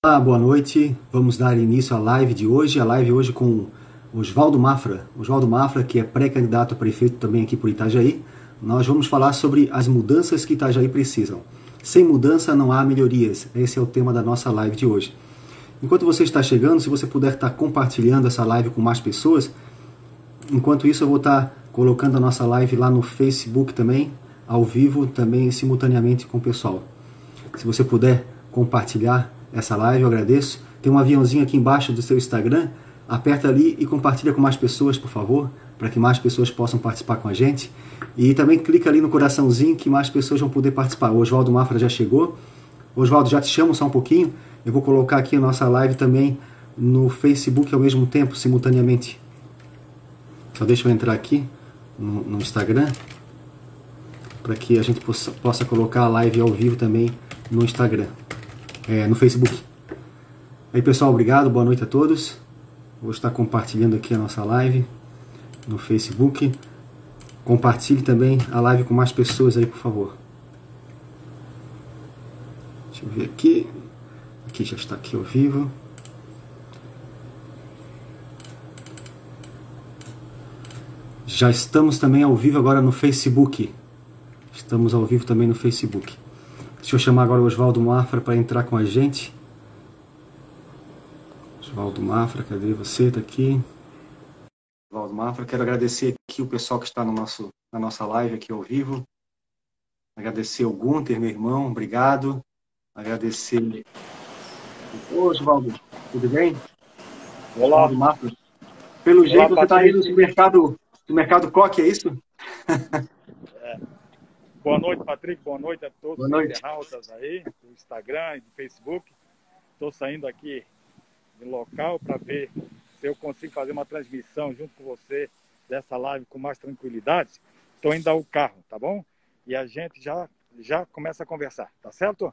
Olá, boa noite. Vamos dar início à live de hoje. A live hoje com Oswaldo Mafra. Oswaldo Mafra, que é pré-candidato a prefeito também aqui por Itajaí. Nós vamos falar sobre as mudanças que Itajaí precisam. Sem mudança não há melhorias. Esse é o tema da nossa live de hoje. Enquanto você está chegando, se você puder estar compartilhando essa live com mais pessoas, enquanto isso eu vou estar colocando a nossa live lá no Facebook também, ao vivo, também simultaneamente com o pessoal. Se você puder compartilhar essa live, eu agradeço. Tem um aviãozinho aqui embaixo do seu Instagram, aperta ali e compartilha com mais pessoas, por favor, para que mais pessoas possam participar com a gente. E também clica ali no coraçãozinho que mais pessoas vão poder participar. O Oswaldo Mafra já chegou. Oswaldo, já te chamo só um pouquinho. Eu vou colocar aqui a nossa live também no Facebook ao mesmo tempo, simultaneamente. Só deixa eu entrar aqui no Instagram, para que a gente possa colocar a live ao vivo também no Instagram. No Facebook. Aí, pessoal, obrigado, boa noite a todos. Vou estar compartilhando aqui a nossa live no Facebook. Compartilhe também a live com mais pessoas aí, por favor. Deixa eu ver aqui. Aqui já está aqui ao vivo. Já estamos também ao vivo agora no Facebook. Estamos ao vivo também no Facebook. Deixa eu chamar agora o Oswaldo Mafra para entrar com a gente. Oswaldo Mafra, cadê você? Está aqui. Oswaldo Mafra, quero agradecer aqui o pessoal que está na nossa live aqui ao vivo. Agradecer o Gunter, meu irmão, obrigado. Agradecer... Ô, Oswaldo, tudo bem? Olá. Oswaldo Mafra. Pelo Olá, jeito você está aí Patrick. no mercado Coque, é isso? Boa noite, Patrick. Boa noite a todos Boa os noite. internautas aí, do Instagram e do Facebook. Estou saindo aqui do local para ver se eu consigo fazer uma transmissão junto com você dessa live com mais tranquilidade. Estou indo ao carro, tá bom? E a gente já começa a conversar, tá certo?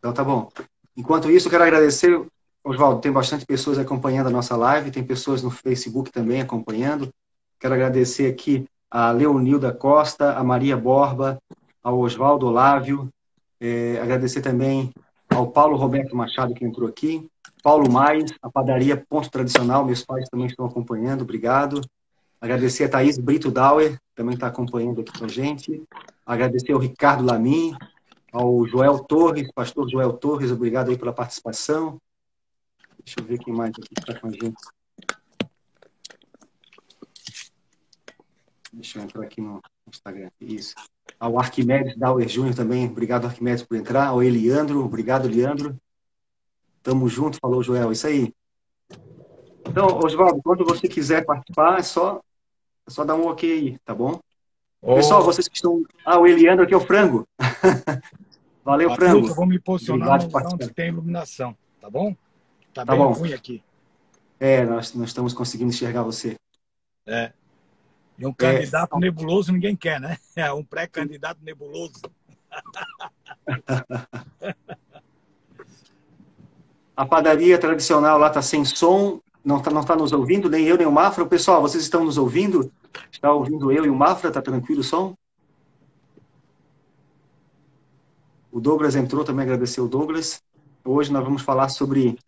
Então tá bom. Enquanto isso, eu quero agradecer, Oswaldo, tem bastante pessoas acompanhando a nossa live, tem pessoas no Facebook também acompanhando. Quero agradecer aqui a Leonilda Costa, a Maria Borba, ao Oswaldo Olávio, agradecer também ao Paulo Roberto Machado, que entrou aqui, Paulo Mais, a padaria Ponto Tradicional, meus pais também estão acompanhando, obrigado. Agradecer a Thaís Brito Dauer, também está acompanhando aqui com a gente. Agradecer ao Ricardo Lamin, ao Joel Torres, pastor Joel Torres, obrigado aí pela participação. Deixa eu ver quem mais aqui está com a gente. Deixa eu entrar aqui no Instagram. Isso. Ao Arquimedes Dauer Júnior também, obrigado, Arquimedes, por entrar. Ao Eliandro, obrigado, Eliandro. Tamo junto, falou, Joel. Isso aí. Então, Oswaldo, quando você quiser participar, é só dar um ok aí, tá bom? Pessoal, vocês que estão... Ah, o Eliandro aqui é o Frango. Valeu, Patrick, Frango. eu vou me posicionar Obrigado por onde participar. tem iluminação, tá bom? Tá Tá bem bom. ruim aqui. Nós estamos conseguindo enxergar você. E um candidato nebuloso ninguém quer, né? É um pré-candidato nebuloso. A padaria tradicional lá está sem som, não tá nos ouvindo, nem eu, nem o Mafra. Pessoal, vocês estão nos ouvindo? Está ouvindo eu e o Mafra? Está tranquilo o som? O Douglas entrou, também agradecer o Douglas. Hoje nós vamos falar sobre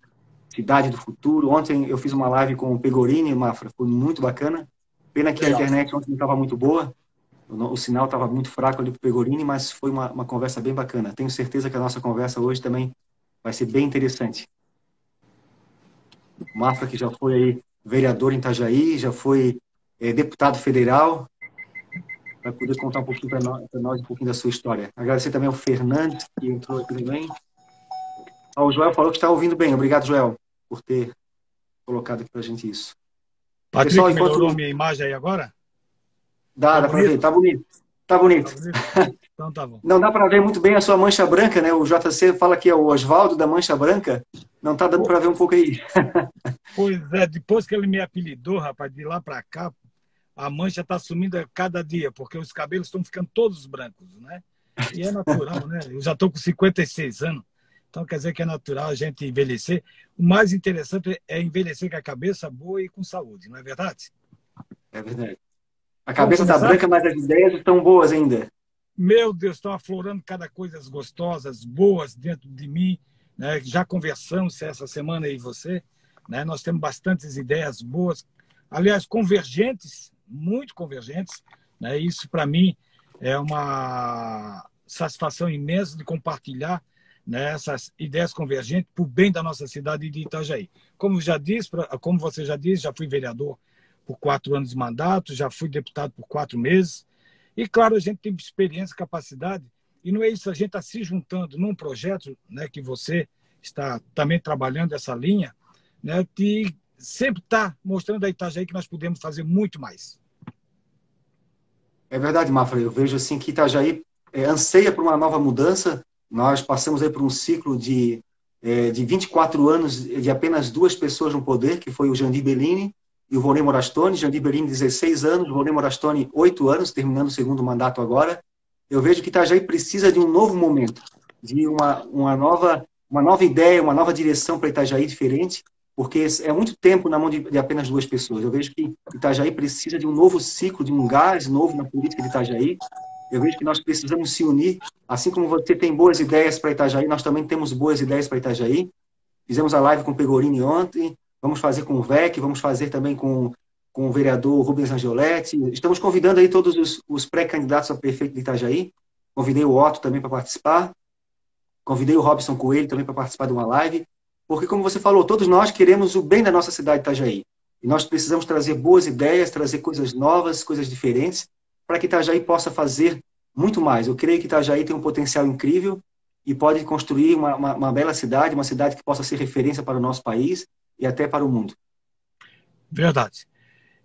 cidade do futuro. Ontem eu fiz uma live com o Pegorini, Mafra, foi muito bacana. Pena que a Legal. internet ontem não estava muito boa, o sinal estava muito fraco ali para o Pegorini, mas foi uma conversa bem bacana. Tenho certeza que a nossa conversa hoje também vai ser bem interessante. O Mafra, que já foi aí vereador em Itajaí, já foi deputado federal, vai poder contar um pouquinho para nós um pouquinho da sua história. Agradecer também ao Fernandes, que entrou aqui também. O Joel falou que está ouvindo bem. Obrigado, Joel, por ter colocado aqui para a gente isso. Patrick, Pessoal, melhorou a minha imagem aí agora? Dá para ver, tá bonito. Tá bonito. Tá bonito? Então tá bom. Não dá para ver muito bem a sua mancha branca, né? O JC fala que é o Oswaldo da mancha branca. Não tá dando para ver um pouco aí. Pois é, depois que ele me apelidou, rapaz, de lá para cá, a mancha está sumindo a cada dia, porque os cabelos estão ficando todos brancos, né? E é natural, né? Eu já estou com 56 anos, então quer dizer que é natural a gente envelhecer. O mais interessante é envelhecer com a cabeça boa e com saúde, não é verdade? É verdade. A Vamos cabeça tá começar? branca, mas as ideias estão boas ainda. Meu Deus, estão aflorando cada coisa gostosas, boas dentro de mim. né? Já conversamos essa semana aí você, né? Nós temos bastantes ideias boas, aliás, convergentes, muito convergentes, né? Isso, para mim, é uma satisfação imensa de compartilhar, né, essas ideias convergentes para o bem da nossa cidade de Itajaí. Como você já disse, já fui vereador por 4 anos de mandato, já fui deputado por 4 meses, e, claro, a gente tem experiência, capacidade, e não é isso, a gente está se juntando num projeto, né, que você está também trabalhando essa linha, né, de sempre estar mostrando a Itajaí que nós podemos fazer muito mais. É verdade, Mafra. Eu vejo assim que Itajaí anseia por uma nova mudança. Nós passamos aí por um ciclo de 24 anos de apenas 2 pessoas no poder, que foi o Jandir Bellini e o Volney Morastone. Jandir Bellini, 16 anos, Volney Morastone, 8 anos, terminando o segundo mandato agora. Eu vejo que Itajaí precisa de um novo momento, de uma nova ideia, uma nova direção para Itajaí diferente, porque é muito tempo na mão de apenas 2 pessoas. Eu vejo que Itajaí precisa de um novo ciclo, de um gás novo na política de Itajaí. Eu vejo que nós precisamos se unir, assim como você tem boas ideias para Itajaí, nós também temos boas ideias para Itajaí. Fizemos a live com o Pegorini ontem, vamos fazer com o VEC, vamos fazer também com o vereador Rubens Angioletti. Estamos convidando aí todos os pré-candidatos a prefeito de Itajaí. Convidei o Otto também para participar. Convidei o Robson Coelho também para participar de uma live. Porque, como você falou, todos nós queremos o bem da nossa cidade de Itajaí. E nós precisamos trazer boas ideias, trazer coisas novas, coisas diferentes, para que Itajaí possa fazer muito mais. Eu creio que Itajaí tem um potencial incrível e pode construir uma bela cidade, uma cidade que possa ser referência para o nosso país e até para o mundo. Verdade.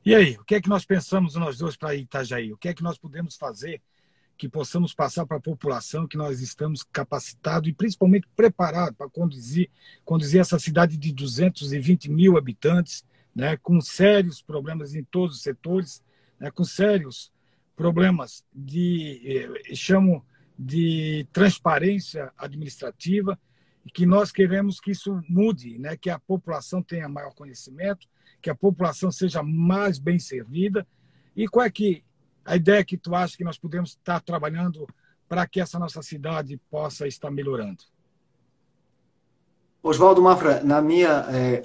E aí, o que é que nós pensamos nós dois para Itajaí? O que é que nós podemos fazer que possamos passar para a população que nós estamos capacitados e principalmente preparados para conduzir essa cidade de 220 mil habitantes, né, com sérios problemas em todos os setores, né, com sérios problemas chamo de transparência administrativa, e que nós queremos que isso mude, né, que a população tenha maior conhecimento, que a população seja mais bem servida. E qual é a ideia que tu acha que nós podemos estar trabalhando para que essa nossa cidade possa estar melhorando? Oswaldo Mafra,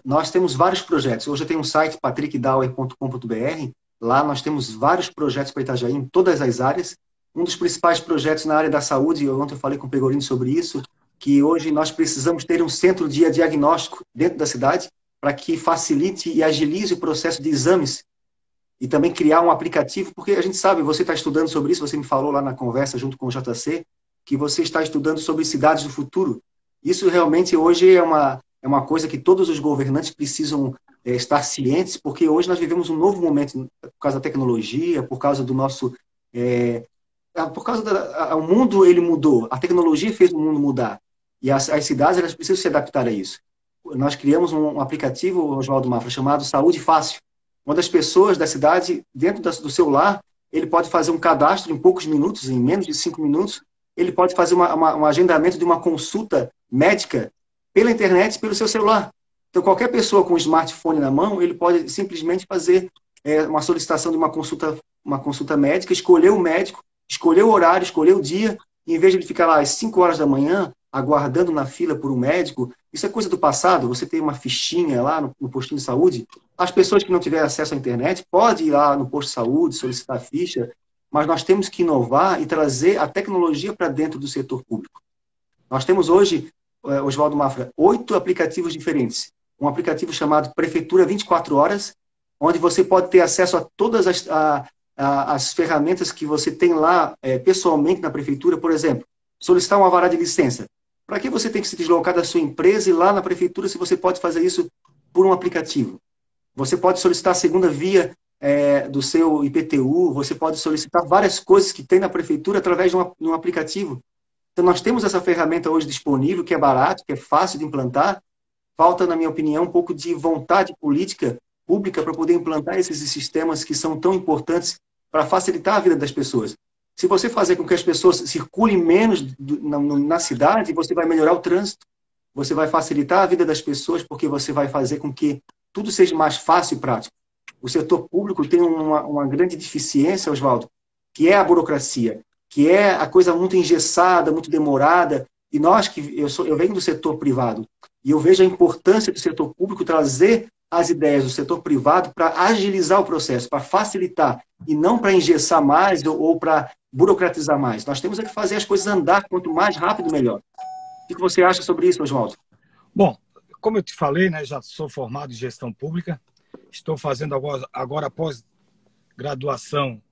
nós temos vários projetos. Hoje eu tenho um site, patrickdauer.com.br. Lá nós temos vários projetos para Itajaí em todas as áreas. Um dos principais projetos na área da saúde, ontem eu falei com o Pegorini sobre isso, que hoje nós precisamos ter um centro de diagnóstico dentro da cidade para que facilite e agilize o processo de exames e também criar um aplicativo, porque a gente sabe, você está estudando sobre isso, você me falou lá na conversa junto com o JC, que você está estudando sobre cidades do futuro. Isso realmente hoje é uma coisa que todos os governantes precisam estar cientes, porque hoje nós vivemos um novo momento por causa da tecnologia, por causa do nosso... o mundo ele mudou, a tecnologia fez o mundo mudar, e as cidades elas precisam se adaptar a isso. Nós criamos um aplicativo, Oswaldo Mafra, chamado Saúde Fácil, onde as pessoas da cidade, dentro do seu lar, ele pode fazer um cadastro em poucos minutos, em menos de 5 minutos, ele pode fazer um agendamento de uma consulta médica pela internet, pelo seu celular. Então, qualquer pessoa com um smartphone na mão, ele pode simplesmente fazer uma solicitação de uma consulta médica, escolher o médico, escolher o horário, escolher o dia, e em vez de ele ficar lá às 5 horas da manhã, aguardando na fila por um médico, isso é coisa do passado, você tem uma fichinha lá no postinho de saúde, as pessoas que não tiverem acesso à internet podem ir lá no posto de saúde, solicitar a ficha, mas nós temos que inovar e trazer a tecnologia para dentro do setor público. Nós temos hoje, Oswaldo Mafra, 8 aplicativos diferentes. Um aplicativo chamado Prefeitura 24 Horas, onde você pode ter acesso a todas as ferramentas que você tem lá pessoalmente na prefeitura. Por exemplo, solicitar um alvará de licença. Para que você tem que se deslocar da sua empresa e lá na prefeitura se você pode fazer isso por um aplicativo? Você pode solicitar a segunda via do seu IPTU, você pode solicitar várias coisas que tem na prefeitura através de um aplicativo. Então, nós temos essa ferramenta hoje disponível, que é barato, que é fácil de implantar. Falta, na minha opinião, um pouco de vontade política pública para poder implantar esses sistemas que são tão importantes para facilitar a vida das pessoas. Se você fazer com que as pessoas circulem menos na cidade, você vai melhorar o trânsito, você vai facilitar a vida das pessoas, porque você vai fazer com que tudo seja mais fácil e prático. O setor público tem uma grande deficiência, Oswaldo, que é a burocracia, que é a coisa muito engessada, muito demorada, E nós, eu venho do setor privado, e eu vejo a importância do setor público trazer as ideias do setor privado para agilizar o processo, para facilitar, e não para engessar mais ou para burocratizar mais. Nós temos que fazer as coisas andar, quanto mais rápido, melhor. O que você acha sobre isso, Oswaldo? Bom, como eu te falei, né, já sou formado em gestão pública, estou fazendo agora pós-graduação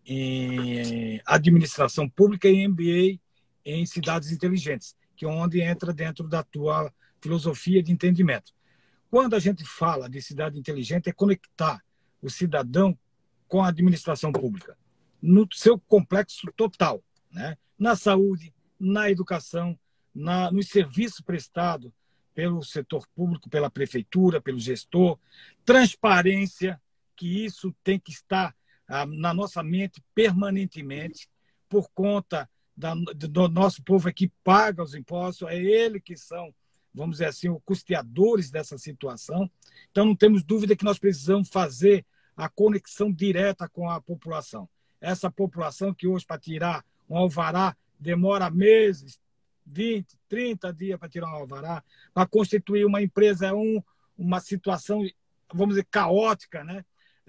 em administração pública e MBA em cidades inteligentes, que é onde entra dentro da tua filosofia de entendimento. Quando a gente fala de cidade inteligente, é conectar o cidadão com a administração pública, no seu complexo total, né? Na saúde, na educação, nos serviços prestados pelo setor público, pela prefeitura, pelo gestor, transparência, que isso tem que estar na nossa mente permanentemente, por conta do nosso povo que paga os impostos, é ele que são, vamos dizer assim, os custeadores dessa situação. Então, não temos dúvida que nós precisamos fazer a conexão direta com a população. Essa população que hoje, para tirar um alvará, demora meses, 20, 30 dias para tirar um alvará, para constituir uma empresa é uma situação, vamos dizer, caótica, né?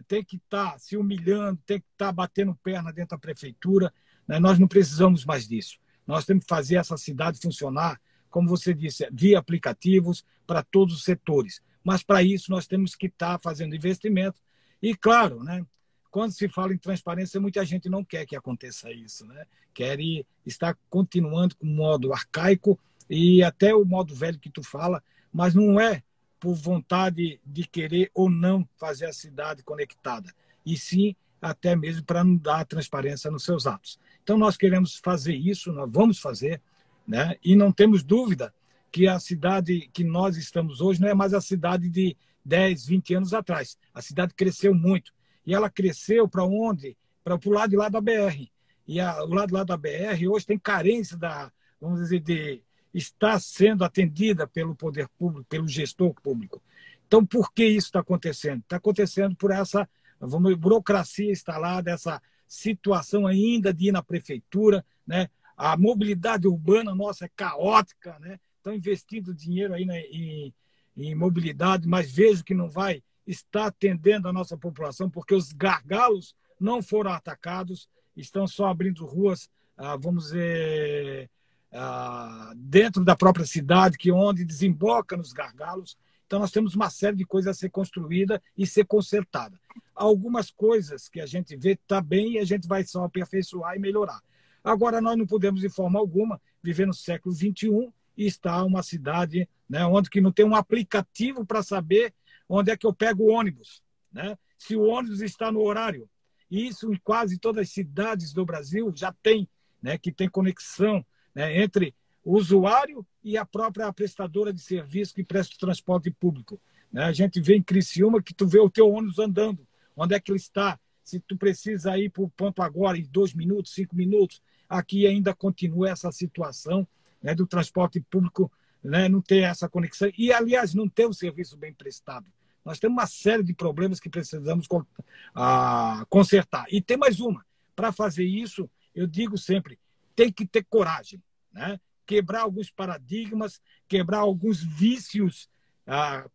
Tem que estar se humilhando, tem que estar batendo perna dentro da prefeitura, né? Nós não precisamos mais disso. Nós temos que fazer essa cidade funcionar, como você disse, via aplicativos para todos os setores. Mas, para isso, nós temos que estar fazendo investimento. E, claro, né, quando se fala em transparência, muita gente não quer que aconteça isso, né? Quer estar continuando com o modo arcaico e até o modo velho que tu fala, mas não é por vontade de querer ou não fazer a cidade conectada, e sim até mesmo para não dar transparência nos seus atos. Então, nós queremos fazer isso, nós vamos fazer, né? E não temos dúvida que a cidade que nós estamos hoje não é mais a cidade de 10, 20 anos atrás. A cidade cresceu muito. E ela cresceu para onde? Para o lado de lá da BR. E o lado de lá da BR hoje tem carência vamos dizer, de estar sendo atendida pelo poder público, pelo gestor público. Então, por que isso está acontecendo? Está acontecendo por essa burocracia instalada, essa situação ainda de ir na prefeitura, né? A mobilidade urbana nossa é caótica, né? Estão investindo dinheiro aí em mobilidade, mas vejo que não vai estar atendendo a nossa população, porque os gargalos não foram atacados, estão só abrindo ruas, vamos dizer, dentro da própria cidade, que é onde desemboca nos gargalos. Então, nós temos uma série de coisas a ser construída e ser consertada. Algumas coisas que a gente vê está bem e a gente vai só aperfeiçoar e melhorar. Agora, nós não podemos, de forma alguma, viver no século XXI e estar uma cidade, né, onde que não tem um aplicativo para saber onde é que eu pego o ônibus, né? Se o ônibus está no horário. Isso em quase todas as cidades do Brasil já tem, né, que tem conexão, né, entre o usuário e a própria prestadora de serviço que presta o transporte público, né? A gente vê em Criciúma que tu vê o teu ônibus andando, onde é que ele está, se tu precisa ir para o ponto agora em 2 minutos, 5 minutos, aqui ainda continua essa situação, né, do transporte público, né, não ter essa conexão e, aliás, não ter um serviço bem prestado. Nós temos uma série de problemas que precisamos consertar. E tem mais uma. Para fazer isso, eu digo sempre, tem que ter coragem, né? Quebrar alguns paradigmas, quebrar alguns vícios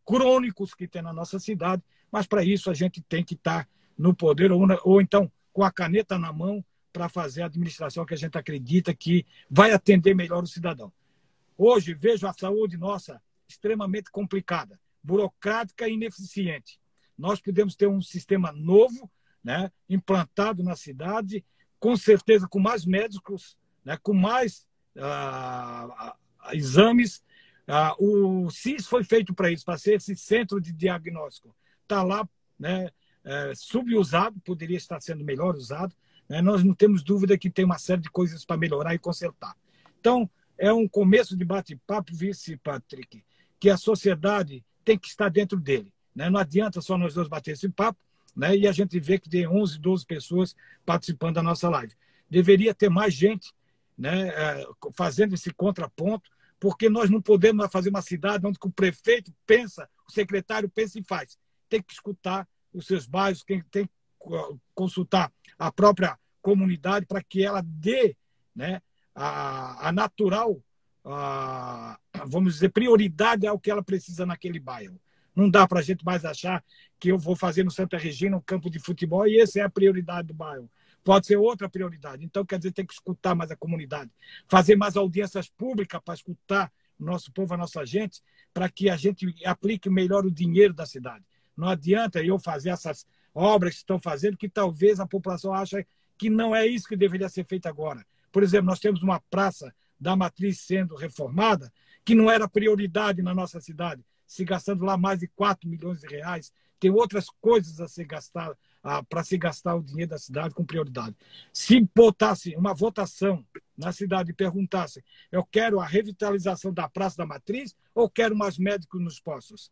crônicos que tem na nossa cidade, mas para isso a gente tem que estar no poder ou então com a caneta na mão para fazer a administração que a gente acredita que vai atender melhor o cidadão. Hoje vejo a saúde nossa extremamente complicada, burocrática e ineficiente. Nós podemos ter um sistema novo, né, implantado na cidade, com certeza com mais médicos, né, com mais exames. O CIS foi feito para isso, para ser esse centro de diagnóstico. Está lá, né, subusado, poderia estar sendo melhor usado. Né? Nós não temos dúvida que tem uma série de coisas para melhorar e consertar. Então, é um começo de bate-papo, vice-Patrick, que a sociedade tem que estar dentro dele, né? Não adianta só nós dois bater esse papo, né? E a gente vê que tem 11, 12 pessoas participando da nossa live. Deveria ter mais gente, né, fazendo esse contraponto, porque nós não podemos fazer uma cidade onde o prefeito pensa, o secretário pensa e faz. Tem que escutar os seus bairros, tem que consultar a própria comunidade para que ela dê, né, a natural vamos dizer, prioridade ao que ela precisa naquele bairro. Não dá para a gente mais achar que eu vou fazer no Santa Regina um campo de futebol e essa é a prioridade do bairro. Pode ser outra prioridade. Então, quer dizer, tem que escutar mais a comunidade, fazer mais audiências públicas para escutar o nosso povo, a nossa gente, para que a gente aplique melhor o dinheiro da cidade. Não adianta eu fazer essas obras que estão fazendo, que talvez a população ache que não é isso que deveria ser feito agora. Por exemplo, nós temos uma praça da Matriz sendo reformada, que não era prioridade na nossa cidade, se gastando lá mais de 4 milhões de reais. Tem outras coisas a se gastar, para se gastar o dinheiro da cidade com prioridade. Se botasse uma votação na cidade e perguntasse, eu quero a revitalização da Praça da Matriz ou quero mais médicos nos postos?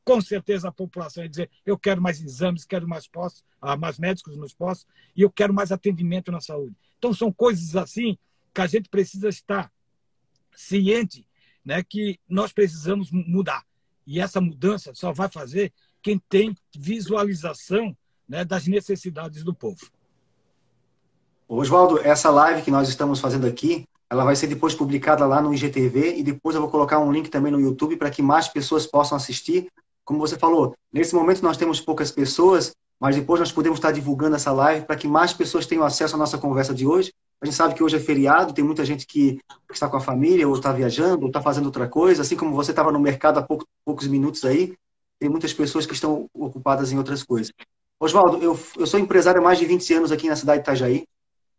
Com certeza a população ia dizer, eu quero mais exames, quero mais postos, mais médicos nos postos e eu quero mais atendimento na saúde. Então são coisas assim que a gente precisa estar ciente, né, que nós precisamos mudar. E essa mudança só vai fazer quem tem visualização, né, das necessidades do povo. Oswaldo, essa live que nós estamos fazendo aqui, ela vai ser depois publicada lá no IGTV e depois eu vou colocar um link também no YouTube para que mais pessoas possam assistir. Como você falou, nesse momento nós temos poucas pessoas, mas depois nós podemos estar divulgando essa live para que mais pessoas tenham acesso à nossa conversa de hoje. A gente sabe que hoje é feriado, tem muita gente que está com a família, ou está viajando, ou está fazendo outra coisa, assim como você estava no mercado há poucos minutos aí, tem muitas pessoas que estão ocupadas em outras coisas. Oswaldo, eu sou empresário há mais de 20 anos aqui na cidade de Itajaí.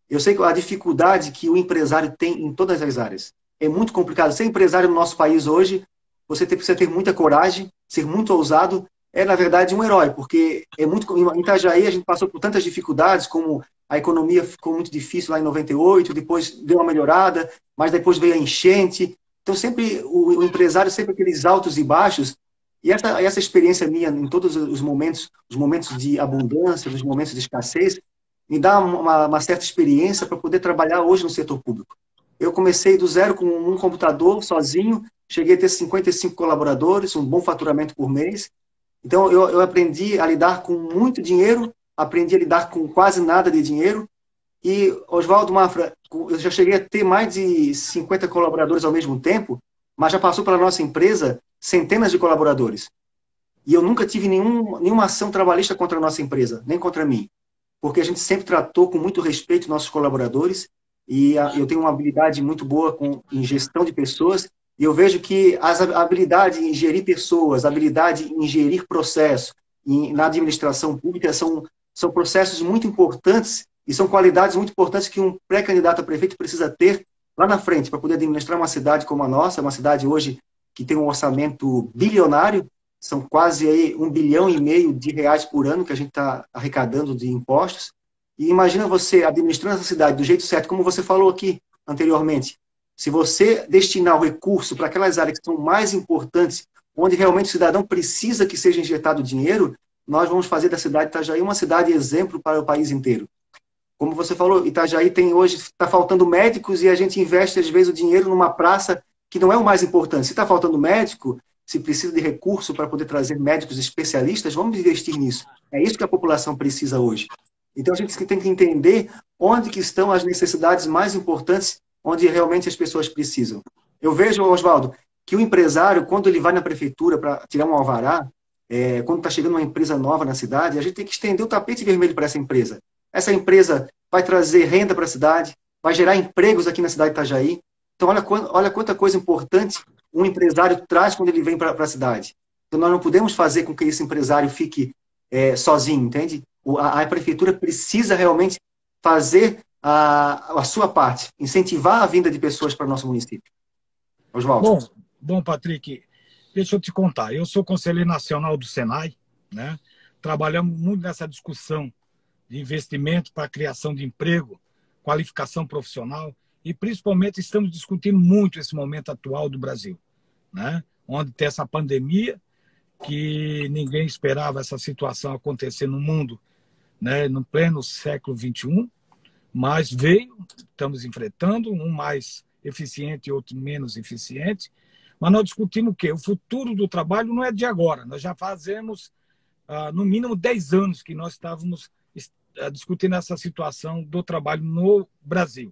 Eu sei a dificuldade que o empresário tem em todas as áreas. É muito complicado. Ser empresário no nosso país hoje, você precisa ter muita coragem, ser muito ousado, é, na verdade, um herói, porque em Itajaí a gente passou por tantas dificuldades, como a economia ficou muito difícil lá em 98, depois deu uma melhorada, mas depois veio a enchente. Então, sempre o empresário, sempre aqueles altos e baixos, e essa experiência minha em todos os momentos de abundância, os momentos de escassez, me dá uma certa experiência para poder trabalhar hoje no setor público. Eu comecei do zero com um computador, sozinho, cheguei a ter 55 colaboradores, um bom faturamento por mês. Então, eu aprendi a lidar com muito dinheiro, aprendi a lidar com quase nada de dinheiro. E, Oswaldo Mafra, eu já cheguei a ter mais de 50 colaboradores ao mesmo tempo, mas já passou pela nossa empresa centenas de colaboradores. E eu nunca tive nenhuma ação trabalhista contra a nossa empresa, nem contra mim. Porque a gente sempre tratou com muito respeito nossos colaboradores e eu tenho uma habilidade muito boa em gestão de pessoas e eu vejo que a habilidade em gerir pessoas, a habilidade em gerir processo na administração pública são processos muito importantes e são qualidades muito importantes que um pré-candidato a prefeito precisa ter lá na frente para poder administrar uma cidade como a nossa, uma cidade hoje que tem um orçamento bilionário. São quase aí 1,5 bilhão de reais por ano que a gente está arrecadando de impostos. E imagina você administrando essa cidade do jeito certo, como você falou aqui anteriormente. Se você destinar o recurso para aquelas áreas que são mais importantes, onde realmente o cidadão precisa que seja injetado dinheiro, nós vamos fazer da cidade de Itajaí uma cidade exemplo para o país inteiro. Como você falou, Itajaí hoje está faltando médicos e a gente investe às vezes o dinheiro numa praça que não é o mais importante. Se está faltando médico, se precisa de recurso para poder trazer médicos especialistas, vamos investir nisso. É isso que a população precisa hoje. Então, a gente tem que entender onde que estão as necessidades mais importantes, onde realmente as pessoas precisam. Eu vejo, Oswaldo, que o empresário, quando ele vai na prefeitura para tirar um alvará, quando está chegando uma empresa nova na cidade, a gente tem que estender o tapete vermelho para essa empresa. Essa empresa vai trazer renda para a cidade, vai gerar empregos aqui na cidade de Itajaí. Então, olha quanta coisa importante um empresário traz quando ele vem para a cidade. Então, nós não podemos fazer com que esse empresário fique sozinho, entende? A prefeitura precisa realmente fazer a sua parte, incentivar a vinda de pessoas para o nosso município. Oswaldo. Bom, Patrick, deixa eu te contar. Eu sou conselheiro nacional do Senai, né? Trabalhamos muito nessa discussão de investimento para a criação de emprego, qualificação profissional, e principalmente estamos discutindo muito esse momento atual do Brasil, né? Onde tem essa pandemia, que ninguém esperava essa situação acontecer no mundo, né? No pleno século XXI, mas veio, estamos enfrentando, um mais eficiente e outro menos eficiente, mas nós discutimos o quê? O futuro do trabalho não é de agora, nós já fazemos no mínimo 10 anos que nós estávamos discutindo essa situação do trabalho no Brasil.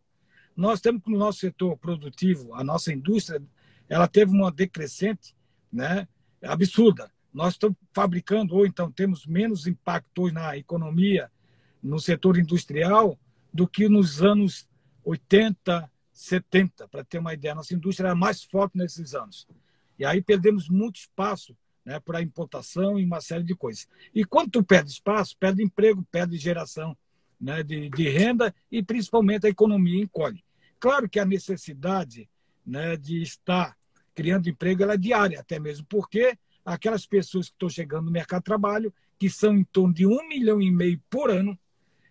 Nós temos que no nosso setor produtivo, a nossa indústria, ela teve uma decrescente, né, absurda. Nós estamos fabricando, ou então temos menos impacto na economia, no setor industrial, do que nos anos 80, 70, para ter uma ideia. Nossa indústria era mais forte nesses anos. E aí perdemos muito espaço, né, para importação e uma série de coisas. E quando tu perde espaço, perde emprego, perde geração, né, de renda e principalmente a economia encolhe. Claro que a necessidade, né, de estar criando emprego ela é diária, até mesmo porque aquelas pessoas que estão chegando no mercado de trabalho, que são em torno de 1,5 milhão por ano,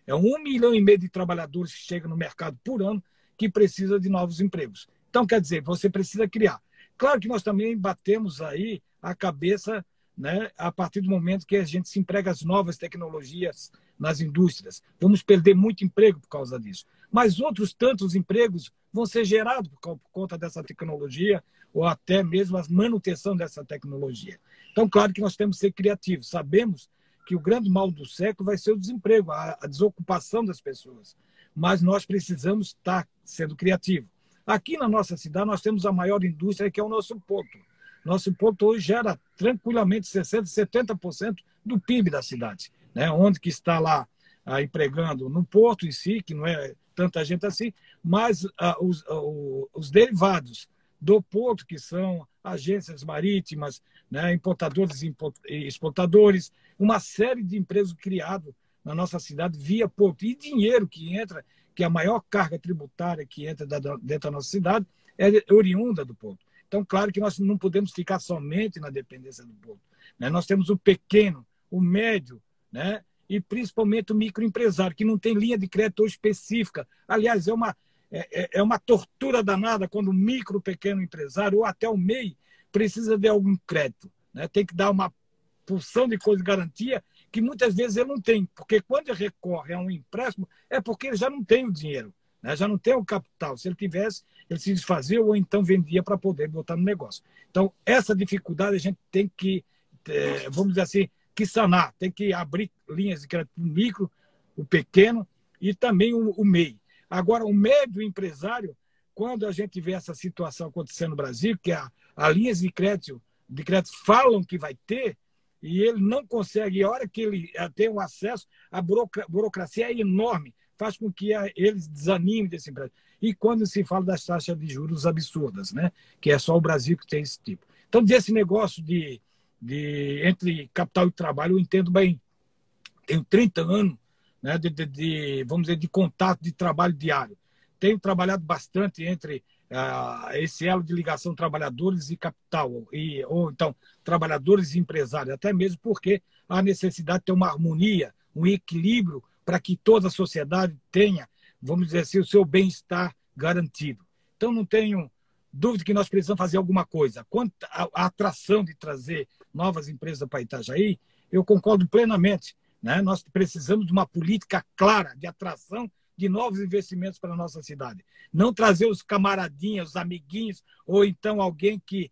é 1,5 milhão de trabalhadores que chegam no mercado por ano que precisa de novos empregos. Então, quer dizer, você precisa criar. Claro que nós também batemos aí a cabeça, né, a partir do momento que a gente se emprega as novas tecnologias nas indústrias. Vamos perder muito emprego por causa disso. Mas outros tantos empregos vão ser gerados por conta dessa tecnologia ou até mesmo a manutenção dessa tecnologia. Então, claro que nós temos que ser criativos. Sabemos que o grande mal do século vai ser o desemprego, a desocupação das pessoas. Mas nós precisamos estar sendo criativos. Aqui na nossa cidade, nós temos a maior indústria, que é o nosso porto. Nosso porto hoje gera tranquilamente 60%, 70% do PIB da cidade, né? Onde que está lá empregando no porto em si, que não é tanta gente assim, mas os derivados do porto, que são agências marítimas, né, importadores e exportadores, uma série de empresas criadas na nossa cidade via porto. E dinheiro que entra, que é a maior carga tributária que entra dentro da nossa cidade, é oriunda do porto. Então, claro que nós não podemos ficar somente na dependência do porto, né? Nós temos o pequeno, o médio, né, e principalmente o microempresário, que não tem linha de crédito específica. Aliás, é uma tortura danada quando o micro, pequeno empresário, ou até o MEI, precisa de algum crédito, né? Tem que dar uma porção de coisa de garantia que muitas vezes ele não tem, porque quando ele recorre a um empréstimo é porque ele já não tem o dinheiro, né? Já não tem o capital. Se ele tivesse, ele se desfazia ou então vendia para poder botar no negócio. Então, essa dificuldade a gente tem que, vamos dizer assim, que sanar, tem que abrir linhas de crédito para o micro, o pequeno e também o MEI. Agora, o médio empresário, quando a gente vê essa situação acontecendo no Brasil, que a linhas de crédito falam que vai ter, e ele não consegue, e a hora que ele tem o acesso, a burocracia é enorme, faz com que eles desanimem desse empréstimo. E quando se fala das taxas de juros absurdas, né? Que é só o Brasil que tem esse tipo. Então, desse negócio entre capital e trabalho, eu entendo bem. Tenho 30 anos, né, vamos dizer, de contato de trabalho diário. Tenho trabalhado bastante entre esse elo de ligação trabalhadores e capital, ou então trabalhadores e empresários, até mesmo porque há necessidade de ter uma harmonia, um equilíbrio para que toda a sociedade tenha, vamos dizer assim, o seu bem-estar garantido. Então, não tenho dúvida que nós precisamos fazer alguma coisa. Quanto à atração de trazer novas empresas para Itajaí, eu concordo plenamente, né? Nós precisamos de uma política clara de atração de novos investimentos para a nossa cidade. Não trazer os camaradinhos, os amiguinhos, ou então alguém que,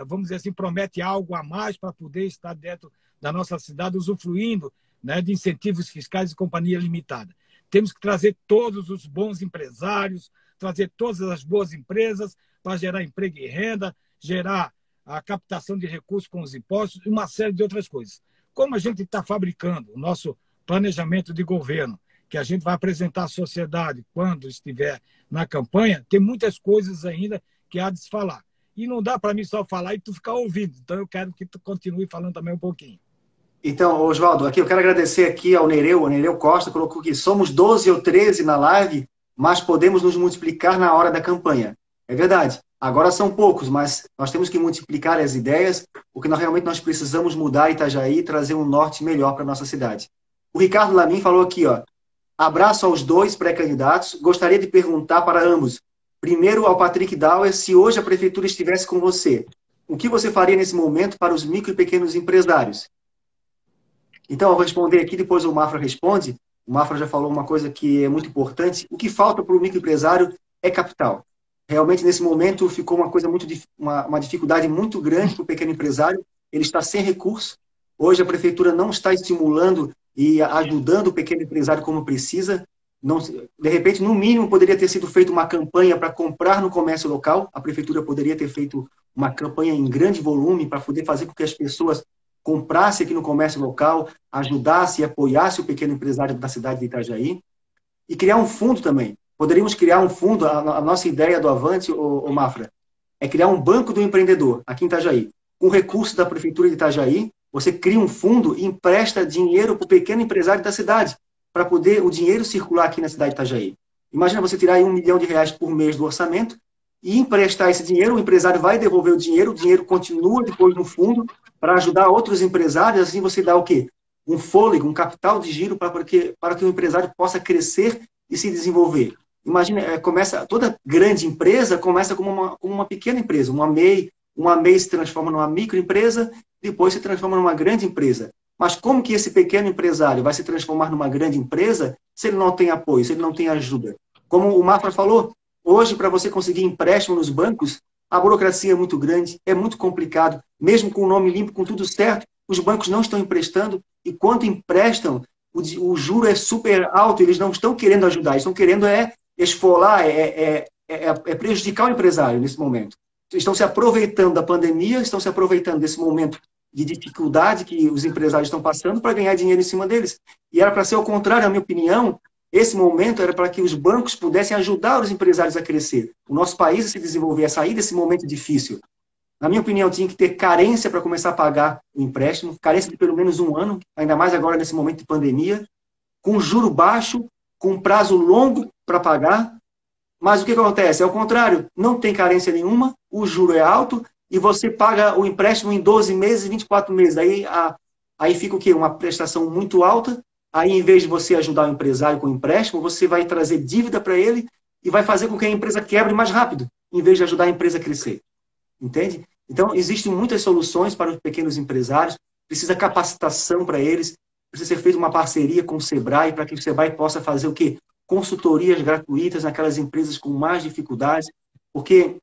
vamos dizer assim, promete algo a mais para poder estar dentro da nossa cidade, usufruindo, né, de incentivos fiscais e companhia limitada. Temos que trazer todos os bons empresários, trazer todas as boas empresas para gerar emprego e renda, gerar a captação de recursos com os impostos e uma série de outras coisas. Como a gente está fabricando o nosso planejamento de governo, que a gente vai apresentar à sociedade quando estiver na campanha, tem muitas coisas ainda que há de se falar. E não dá para mim só falar e tu ficar ouvindo. Então, eu quero que tu continue falando também um pouquinho. Então, Oswaldo, aqui eu quero agradecer aqui ao Nereu, o Nereu Costa colocou que somos 12 ou 13 na live, mas podemos nos multiplicar na hora da campanha. É verdade. Agora são poucos, mas nós temos que multiplicar as ideias, porque realmente nós precisamos mudar Itajaí e trazer um norte melhor para a nossa cidade. O Ricardo Lamin falou aqui, ó, abraço aos 2 pré-candidatos, gostaria de perguntar para ambos, primeiro ao Patrick Dauer, se hoje a prefeitura estivesse com você, o que você faria nesse momento para os micro e pequenos empresários? Então, eu vou responder aqui, depois o Mafra responde. O Mafra já falou uma coisa que é muito importante. O que falta para o microempresário é capital. Realmente, nesse momento, ficou uma coisa uma dificuldade muito grande para o pequeno empresário. Ele está sem recurso. Hoje, a prefeitura não está estimulando e ajudando o pequeno empresário como precisa. Não, de repente, no mínimo, poderia ter sido feita uma campanha para comprar no comércio local. A prefeitura poderia ter feito uma campanha em grande volume para poder fazer com que as pessoas comprassem aqui no comércio local, ajudassem e apoiassem o pequeno empresário da cidade de Itajaí. E criar um fundo também. Poderíamos criar um fundo, a nossa ideia do Avante, o Mafra, é criar um banco do empreendedor aqui em Itajaí. Com recursos da prefeitura de Itajaí, você cria um fundo e empresta dinheiro para o pequeno empresário da cidade, para poder o dinheiro circular aqui na cidade de Itajaí. Imagina você tirar aí R$ 1 milhão por mês do orçamento e emprestar esse dinheiro, o empresário vai devolver o dinheiro continua depois no fundo para ajudar outros empresários, assim você dá o quê? Um fôlego, um capital de giro para que o empresário possa crescer e se desenvolver. Imagina, toda grande empresa começa como uma pequena empresa, uma MEI se transforma numa microempresa, depois se transforma numa grande empresa. Mas como que esse pequeno empresário vai se transformar numa grande empresa se ele não tem apoio, se ele não tem ajuda? Como o Mafra falou, hoje, para você conseguir empréstimo nos bancos, a burocracia é muito grande, é muito complicado. Mesmo com o nome limpo, com tudo certo, os bancos não estão emprestando, e quando emprestam, o juro é super alto, eles não estão querendo ajudar, eles estão querendo esfolar, prejudicar o empresário nesse momento. Estão se aproveitando da pandemia, estão se aproveitando desse momento de dificuldade que os empresários estão passando para ganhar dinheiro em cima deles. E era para ser o contrário, na minha opinião, esse momento era para que os bancos pudessem ajudar os empresários a crescer, o nosso país a se desenvolver, a sair desse momento difícil. Na minha opinião, tinha que ter carência para começar a pagar o empréstimo, carência de pelo menos 1 ano, ainda mais agora nesse momento de pandemia, com juro baixo, com prazo longo para pagar. Mas o que acontece? É o contrário, não tem carência nenhuma, o juro é alto e você paga o empréstimo em 12 meses, 24 meses. Aí fica o quê? Uma prestação muito alta. Aí, em vez de você ajudar o empresário com o empréstimo, você vai trazer dívida para ele e vai fazer com que a empresa quebre mais rápido, em vez de ajudar a empresa a crescer. Entende? Então, existem muitas soluções para os pequenos empresários, precisa capacitação para eles, precisa ser feita uma parceria com o Sebrae, para que o Sebrae possa fazer o quê? Consultorias gratuitas naquelas empresas com mais dificuldades, porque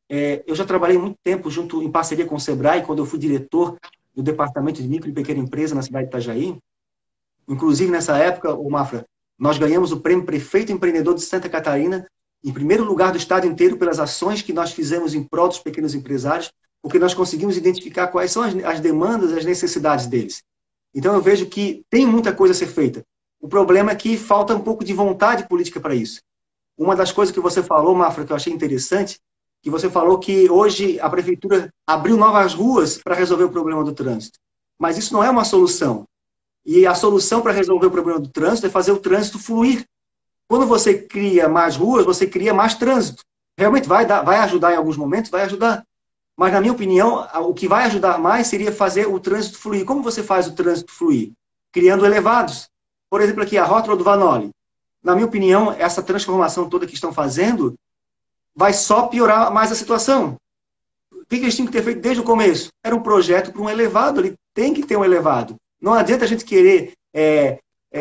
eu já trabalhei muito tempo em parceria com o Sebrae, quando eu fui diretor do Departamento de Micro e Pequena Empresa na cidade de Itajaí. Inclusive, nessa época, o Mafra, nós ganhamos o prêmio Prefeito Empreendedor de Santa Catarina, em primeiro lugar do estado inteiro, pelas ações que nós fizemos em prol dos pequenos empresários, porque nós conseguimos identificar quais são as demandas, as necessidades deles. Então, eu vejo que tem muita coisa a ser feita. O problema é que falta um pouco de vontade política para isso. Uma das coisas que você falou, Mafra, que eu achei interessante, que você falou que hoje a prefeitura abriu novas ruas para resolver o problema do trânsito. Mas isso não é uma solução. E a solução para resolver o problema do trânsito é fazer o trânsito fluir. Quando você cria mais ruas, você cria mais trânsito. Realmente vai ajudar em alguns momentos, vai ajudar. Mas, na minha opinião, o que vai ajudar mais seria fazer o trânsito fluir. Como você faz o trânsito fluir? Criando elevados. Por exemplo, aqui, a rótula do Vanoli. Na minha opinião, essa transformação toda que estão fazendo vai só piorar mais a situação. O que eles tinham que ter feito desde o começo? Era um projeto para um elevado, ele tem que ter um elevado. Não adianta a gente querer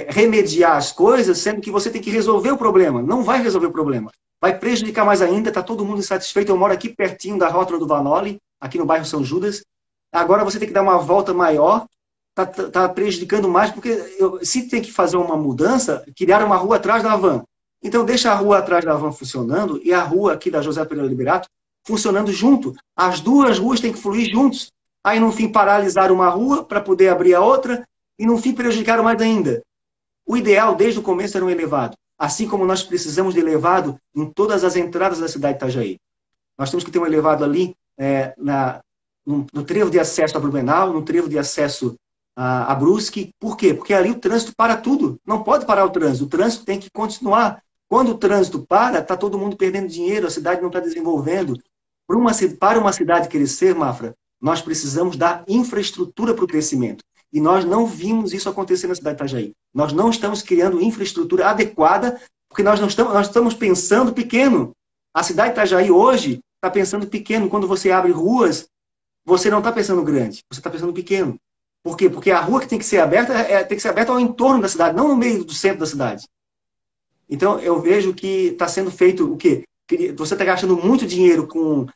remediar as coisas, sendo que você tem que resolver o problema. Não vai resolver o problema. Vai prejudicar mais ainda, está todo mundo insatisfeito. Eu moro aqui pertinho da rótula do Vanoli, aqui no bairro São Judas. Agora você tem que dar uma volta maior, está prejudicando mais, porque se tem que fazer uma mudança, criar uma rua atrás da van. Então deixa a rua atrás da van funcionando e a rua aqui da José Pereira Liberato funcionando junto. As duas ruas têm que fluir juntos. Aí, no fim, paralisaram uma rua para poder abrir a outra e, no fim, prejudicaram mais ainda. O ideal, desde o começo, era um elevado. Assim como nós precisamos de elevado em todas as entradas da cidade de Itajaí. Nós temos que ter um elevado ali no trevo de acesso a Blumenau, no trevo de acesso a Brusque. Por quê? Porque ali o trânsito para tudo. Não pode parar o trânsito. O trânsito tem que continuar. Quando o trânsito para, está todo mundo perdendo dinheiro, a cidade não está desenvolvendo. Para uma cidade crescer, Mafra, nós precisamos dar infraestrutura para o crescimento. E nós não vimos isso acontecer na cidade de Itajaí. Nós não estamos criando infraestrutura adequada, porque nós estamos pensando pequeno. A cidade de Itajaí hoje está pensando pequeno. Quando você abre ruas, você não está pensando grande, você está pensando pequeno. Por quê? Porque a rua que tem que ser aberta tem que ser aberta ao entorno da cidade, não no meio do centro da cidade. Então, eu vejo que está sendo feito o quê? Você está gastando muito dinheiro com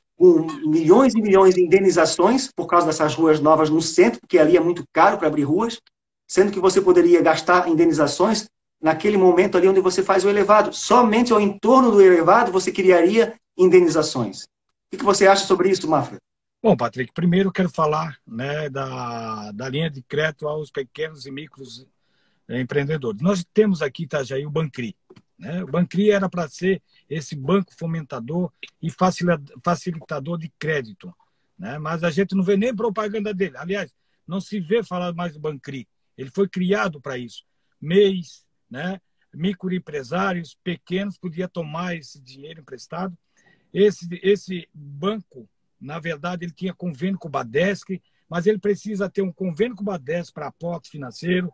milhões e milhões de indenizações por causa dessas ruas novas no centro, porque ali é muito caro para abrir ruas, sendo que você poderia gastar indenizações naquele momento ali onde você faz o elevado. Somente ao entorno do elevado você criaria indenizações. O que você acha sobre isso, Mafra? Bom, Patrick, primeiro eu quero falar, né, da linha de crédito aos pequenos e micros empreendedores. Nós temos aqui em Itajaí o Bancri. Né? O Bancri era para ser esse banco fomentador e facilitador de crédito. Né? Mas a gente não vê nem propaganda dele. Aliás, não se vê falar mais do Bancri. Ele foi criado para isso. MEIs, né? Microempresários pequenos podiam tomar esse dinheiro emprestado. Esse banco, na verdade, ele tinha convênio com o Badesc, mas ele precisa ter um convênio com o Badesc para aporte financeiro,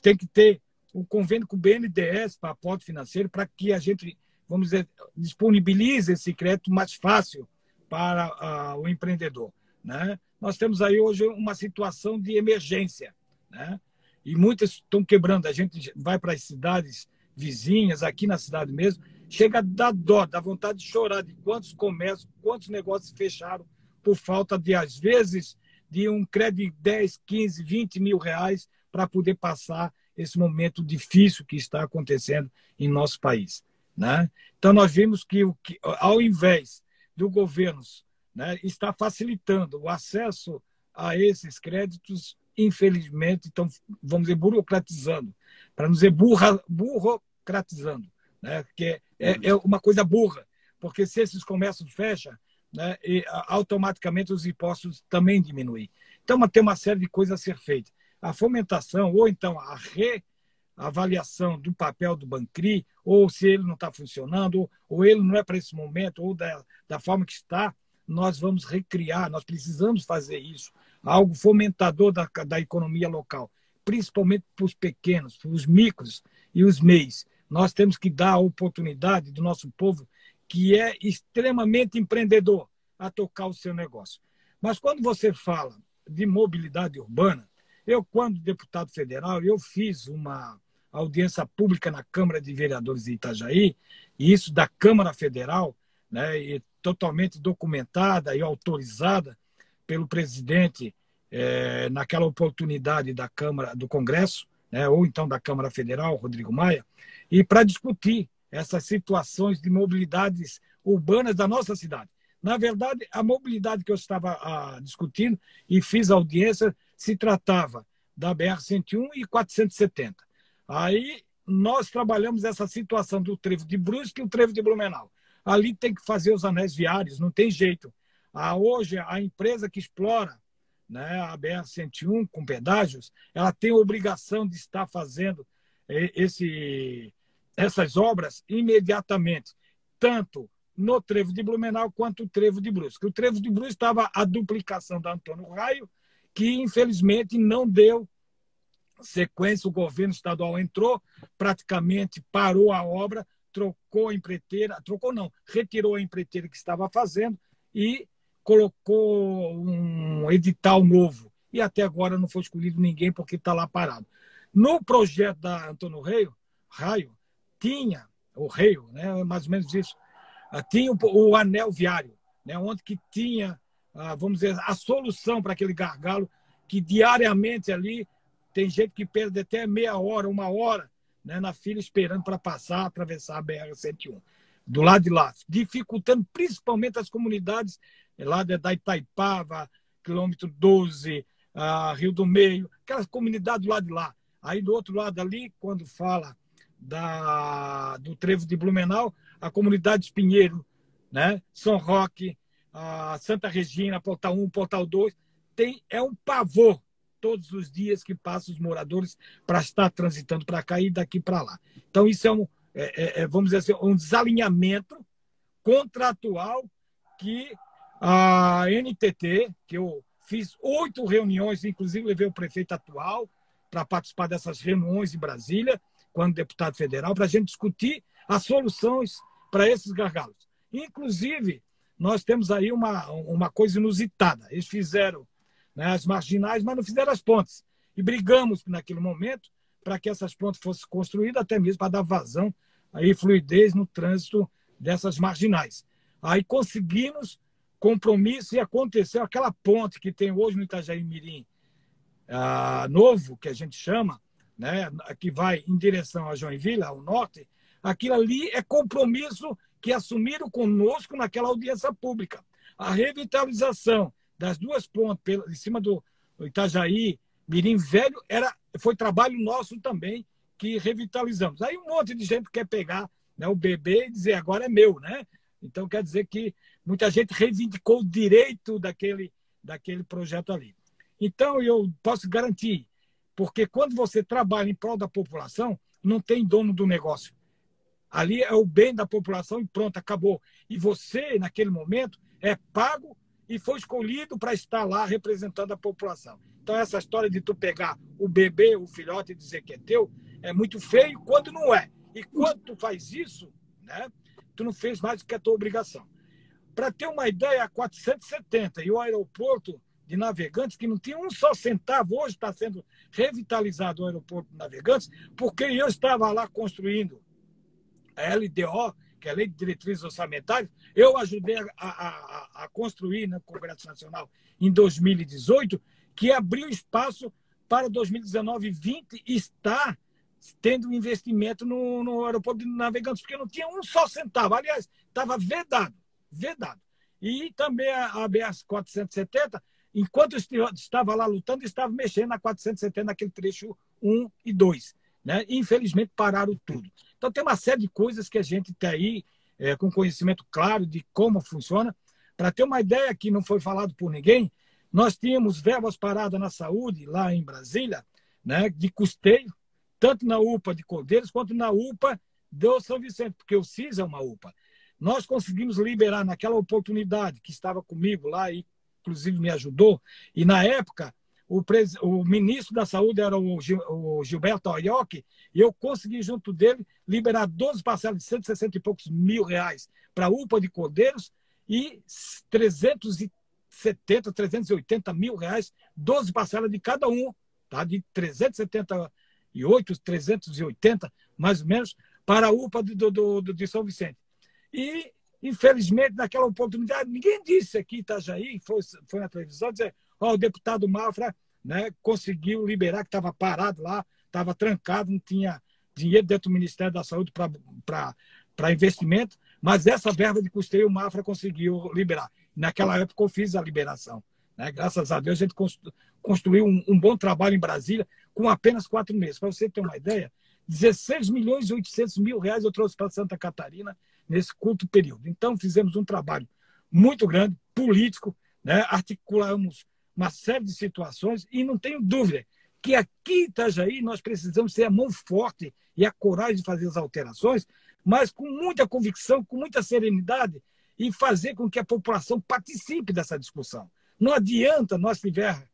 tem que ter um convênio com o BNDES para aporte financeiro, para que a gente, vamos dizer, disponibilize esse crédito mais fácil para o empreendedor. Né? Nós temos aí hoje uma situação de emergência, né? E muitas estão quebrando. A gente vai para as cidades vizinhas, aqui na cidade mesmo, chega a dar dó, dá vontade de chorar de quantos comércios, quantos negócios fecharam por falta de, às vezes, de um crédito de 10, 15, 20 mil reais para poder passar esse momento difícil que está acontecendo em nosso país. Né? Então, nós vimos que, ao invés do governo, né, está facilitando o acesso a esses créditos, infelizmente, estão, vamos dizer, burocratizando, para não dizer burocratizando, né? Que é uma coisa burra, porque se esses comércios fecham, né, automaticamente os impostos também diminuem. Então, tem uma série de coisas a ser feitas. A fomentação, ou então a reavaliação do papel do Bancri, ou se ele não está funcionando, ou ele não é para esse momento, ou da forma que está, nós vamos recriar, nós precisamos fazer isso, algo fomentador da economia local, principalmente para os pequenos, para os micros e os MEIs. Nós temos que dar a oportunidade do nosso povo, que é extremamente empreendedor, a tocar o seu negócio. Mas quando você fala de mobilidade urbana, eu, quando deputado federal, eu fiz uma audiência pública na Câmara de Vereadores de Itajaí, e isso da Câmara Federal, né, e totalmente documentada e autorizada pelo presidente naquela oportunidade da Câmara, do Congresso, né, ou então da Câmara Federal, Rodrigo Maia, e para discutir essas situações de mobilidades urbanas da nossa cidade. Na verdade, a mobilidade que eu estava discutindo e fiz audiência se tratava da BR-101 e 470. Aí nós trabalhamos essa situação do trevo de Brusque e o trevo de Blumenau. Ali tem que fazer os anéis viários, não tem jeito. Hoje, a empresa que explora, né, a BR-101 com pedágios, ela tem a obrigação de estar fazendo essas obras imediatamente, tanto no trevo de Blumenau quanto o trevo de Brusque. O trevo de Brusque estava a duplicação da Antônio Raio, que infelizmente não deu sequência, o governo estadual entrou, praticamente parou a obra, trocou a empreiteira, trocou não, retirou a empreiteira que estava fazendo e colocou um edital novo. E até agora não foi escolhido ninguém porque está lá parado. No projeto da Antônio Raio, tinha, o Raio, né, mais ou menos isso, tinha o anel viário, né, onde que tinha, vamos dizer, a solução para aquele gargalo que diariamente ali tem gente que perde até meia hora, uma hora, né, na fila esperando para passar, atravessar a BR-101. Do lado de lá, dificultando principalmente as comunidades lá da Itaipava, quilômetro 12, Rio do Meio, aquelas comunidades do lado de lá. Aí do outro lado ali, quando fala do trevo de Blumenau, a comunidade Espinheiro, né, São Roque, Santa Regina, Portal 1, Portal 2, é um pavor todos os dias que passam os moradores para estar transitando para cá e daqui para lá. Então, isso vamos dizer assim, um desalinhamento contratual que a NTT, que eu fiz 8 reuniões, inclusive levei o prefeito atual para participar dessas reuniões em Brasília, quando deputado federal, para a gente discutir as soluções para esses gargalos. Inclusive, nós temos aí uma coisa inusitada. Eles fizeram, né, as marginais, mas não fizeram as pontes. E brigamos naquele momento para que essas pontes fossem construídas, até mesmo para dar vazão e fluidez no trânsito dessas marginais. Aí conseguimos compromisso e aconteceu aquela ponte que tem hoje no Itajaí Mirim novo, que a gente chama, né, que vai em direção a Joinville, ao norte, aquilo ali é compromisso que assumiram conosco naquela audiência pública. A revitalização das duas pontes em cima do Itajaí, Mirim Velho, foi trabalho nosso também, que revitalizamos. Aí um monte de gente quer pegar, né, o bebê e dizer agora é meu, né? Então quer dizer que muita gente reivindicou o direito daquele projeto ali. Então eu posso garantir, porque quando você trabalha em prol da população, não tem dono do negócio. Ali é o bem da população e pronto, acabou. E você, naquele momento, é pago e foi escolhido para estar lá representando a população. Então, essa história de tu pegar o bebê, o filhote e dizer que é teu, é muito feio quando não é. E quando tu faz isso, né, tu não fez mais do que a tua obrigação. Para ter uma ideia, a 470 e o aeroporto de Navegantes, que não tinha um só centavo, hoje está sendo revitalizado o aeroporto de Navegantes, porque eu estava lá construindo a LDO, que é a Lei de Diretrizes Orçamentárias, eu ajudei a construir no Congresso Nacional em 2018, que abriu espaço para 2019 e 2020 estar tendo investimento no aeroporto de Navegantes, porque não tinha um só centavo. Aliás, estava vedado. E também a BS 470, enquanto eu estava lá lutando, estava mexendo na 470, naquele trecho 1 e 2. Né? E, infelizmente, pararam tudo. Então, tem uma série de coisas que a gente tem aí, com conhecimento claro de como funciona. Para ter uma ideia que não foi falado por ninguém, nós tínhamos verbas paradas na saúde, lá em Brasília, né, de custeio, tanto na UPA de Cordeiros quanto na UPA do São Vicente, porque o CIS é uma UPA. Nós conseguimos liberar naquela oportunidade que estava comigo lá e, inclusive, me ajudou, e na época o ministro da Saúde era o Gilberto Aioki, e eu consegui, junto dele, liberar 12 parcelas de 160 e poucos mil reais para a UPA de Cordeiros e 380 mil reais, 12 parcelas de cada um, tá? De 378, 380, mais ou menos, para a UPA de São Vicente. E, infelizmente, naquela oportunidade, ninguém disse aqui em Itajaí, foi na televisão, dizer, o deputado Mafra, né, conseguiu liberar, que estava parado lá, estava trancado, não tinha dinheiro dentro do Ministério da Saúde para investimento, mas essa verba de custeio o Mafra conseguiu liberar. Naquela época eu fiz a liberação. Né? Graças a Deus a gente construiu um bom trabalho em Brasília com apenas 4 meses. Para você ter uma ideia, 16 milhões e 800 mil reais eu trouxe para Santa Catarina nesse curto período. Então fizemos um trabalho muito grande, político, né? Articulamos uma série de situações e não tenho dúvida que aqui em Itajaí nós precisamos ter a mão forte e a coragem de fazer as alterações, mas com muita convicção, com muita serenidade e fazer com que a população participe dessa discussão. Não adianta nós tiver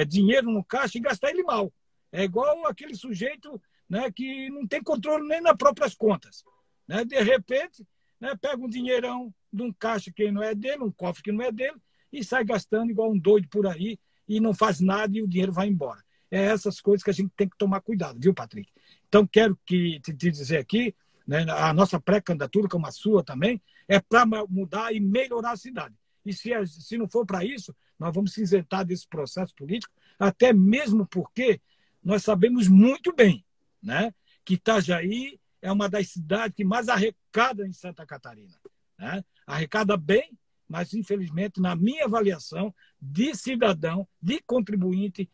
dinheiro no caixa e gastar ele mal. É igual aquele sujeito, né, que não tem controle nem nas próprias contas. Né? De repente, né, pega um dinheirão de um caixa que não é dele, um cofre que não é dele, e sai gastando igual um doido por aí e não faz nada e o dinheiro vai embora. É essas coisas que a gente tem que tomar cuidado, viu, Patrick? Então, quero te dizer aqui, né, a nossa pré-candidatura, como a sua também, é para mudar e melhorar a cidade. E se não for para isso, nós vamos se isentar desse processo político, até mesmo porque nós sabemos muito bem, né, que Itajaí é uma das cidades que mais arrecada em Santa Catarina. Né? Arrecada bem, mas, infelizmente, na minha avaliação de cidadão, de contribuinte,